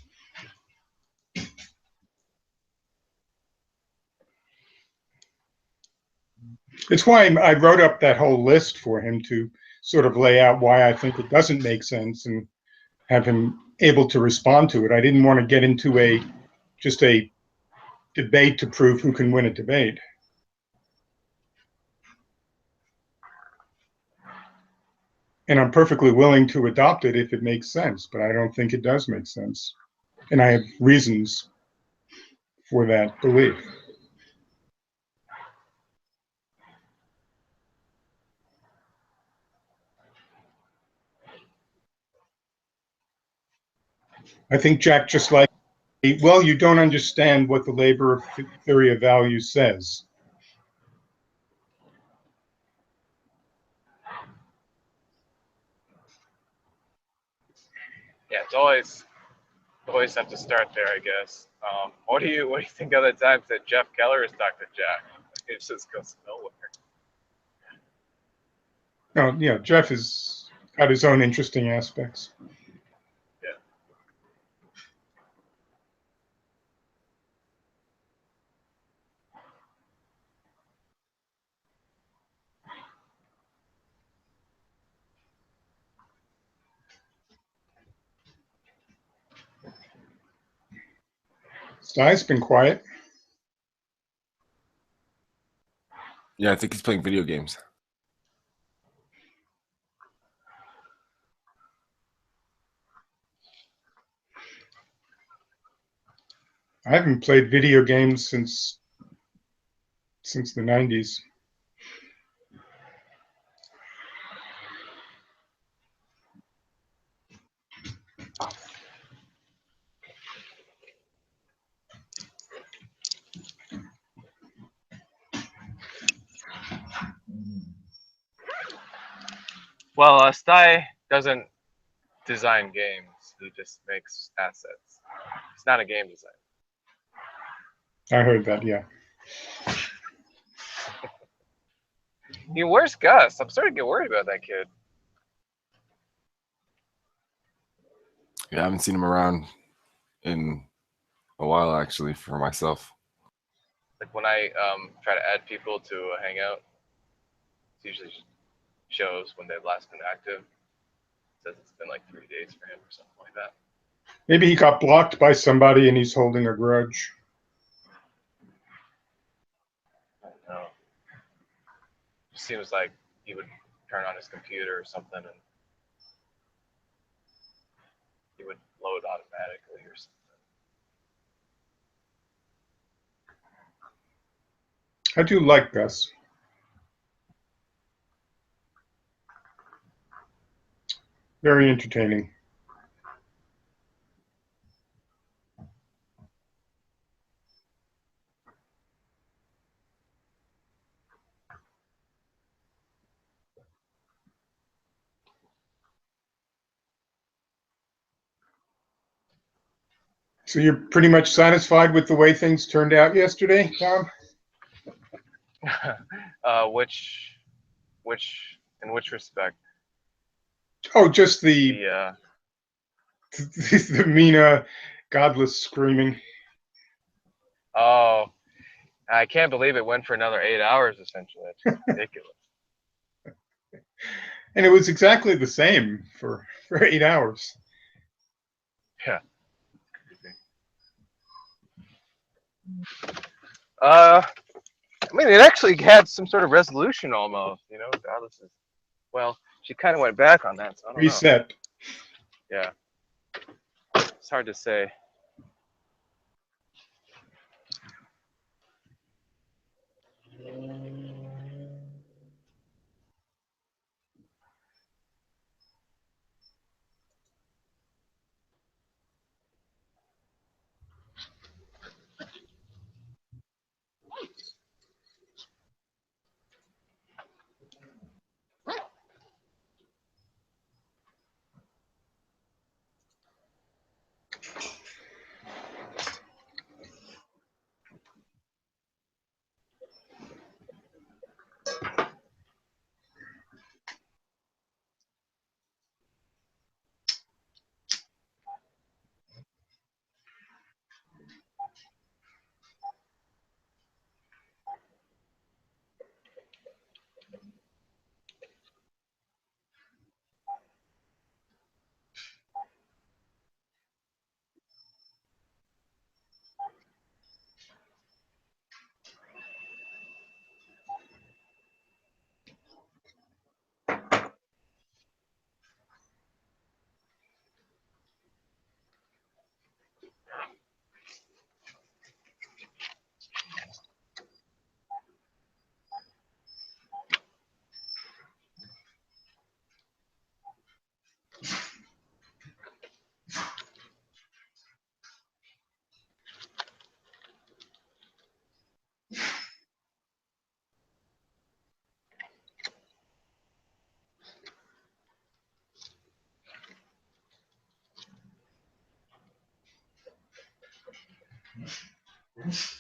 It's why I wrote up that whole list for him to sort of lay out why I think it doesn't make sense and have him able to respond to it. I didn't want to get into just a debate to prove who can win a debate. And I'm perfectly willing to adopt it if it makes sense, but I don't think it does make sense. And I have reasons for that belief. I think Jack just like, well, you don't understand what the labor theory of value says. Yeah, it's always have to start there, I guess. What do you think of the times that Jeff Keller has talked to Jack? It just goes nowhere. No, yeah, Jeff has got his own interesting aspects. Yeah. Stai's been quiet. Yeah, I think he's playing video games. I haven't played video games since the 90s. Well, Sty doesn't design games. He just makes assets. He's not a game designer. I heard that, yeah. Where's Gus? I'm starting to get worried about that kid. Yeah, I haven't seen him around in a while, actually, for myself. Like when I try to add people to a hangout, it usually shows when they've last been active. It says it's been like 3 days for him or something like that. Maybe he got blocked by somebody and he's holding a grudge. I don't know. It seems like he would turn on his computer or something and he would load automatically or something. I do like Gus. Very entertaining. So you're pretty much satisfied with the way things turned out yesterday, Tom? In which respect? Oh, just the The the Mina godless screaming. oh, I can't believe it went for another 8 hours. Essentially, it's just ridiculous. And it was exactly the same for 8 hours. Yeah. I mean, it actually had some sort of resolution almost. Godless is. Well, she kind of went back on that, so I don't know. Reset. Yeah. It's hard to say. Is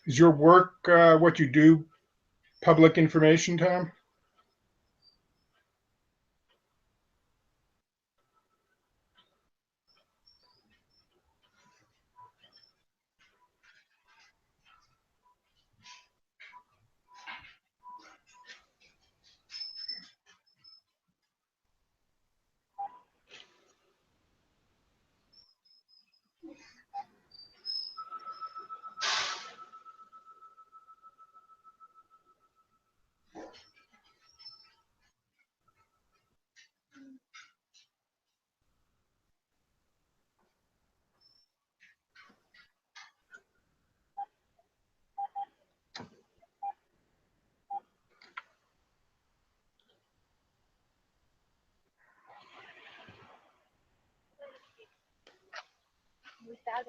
your work what you do public information, Tom? Without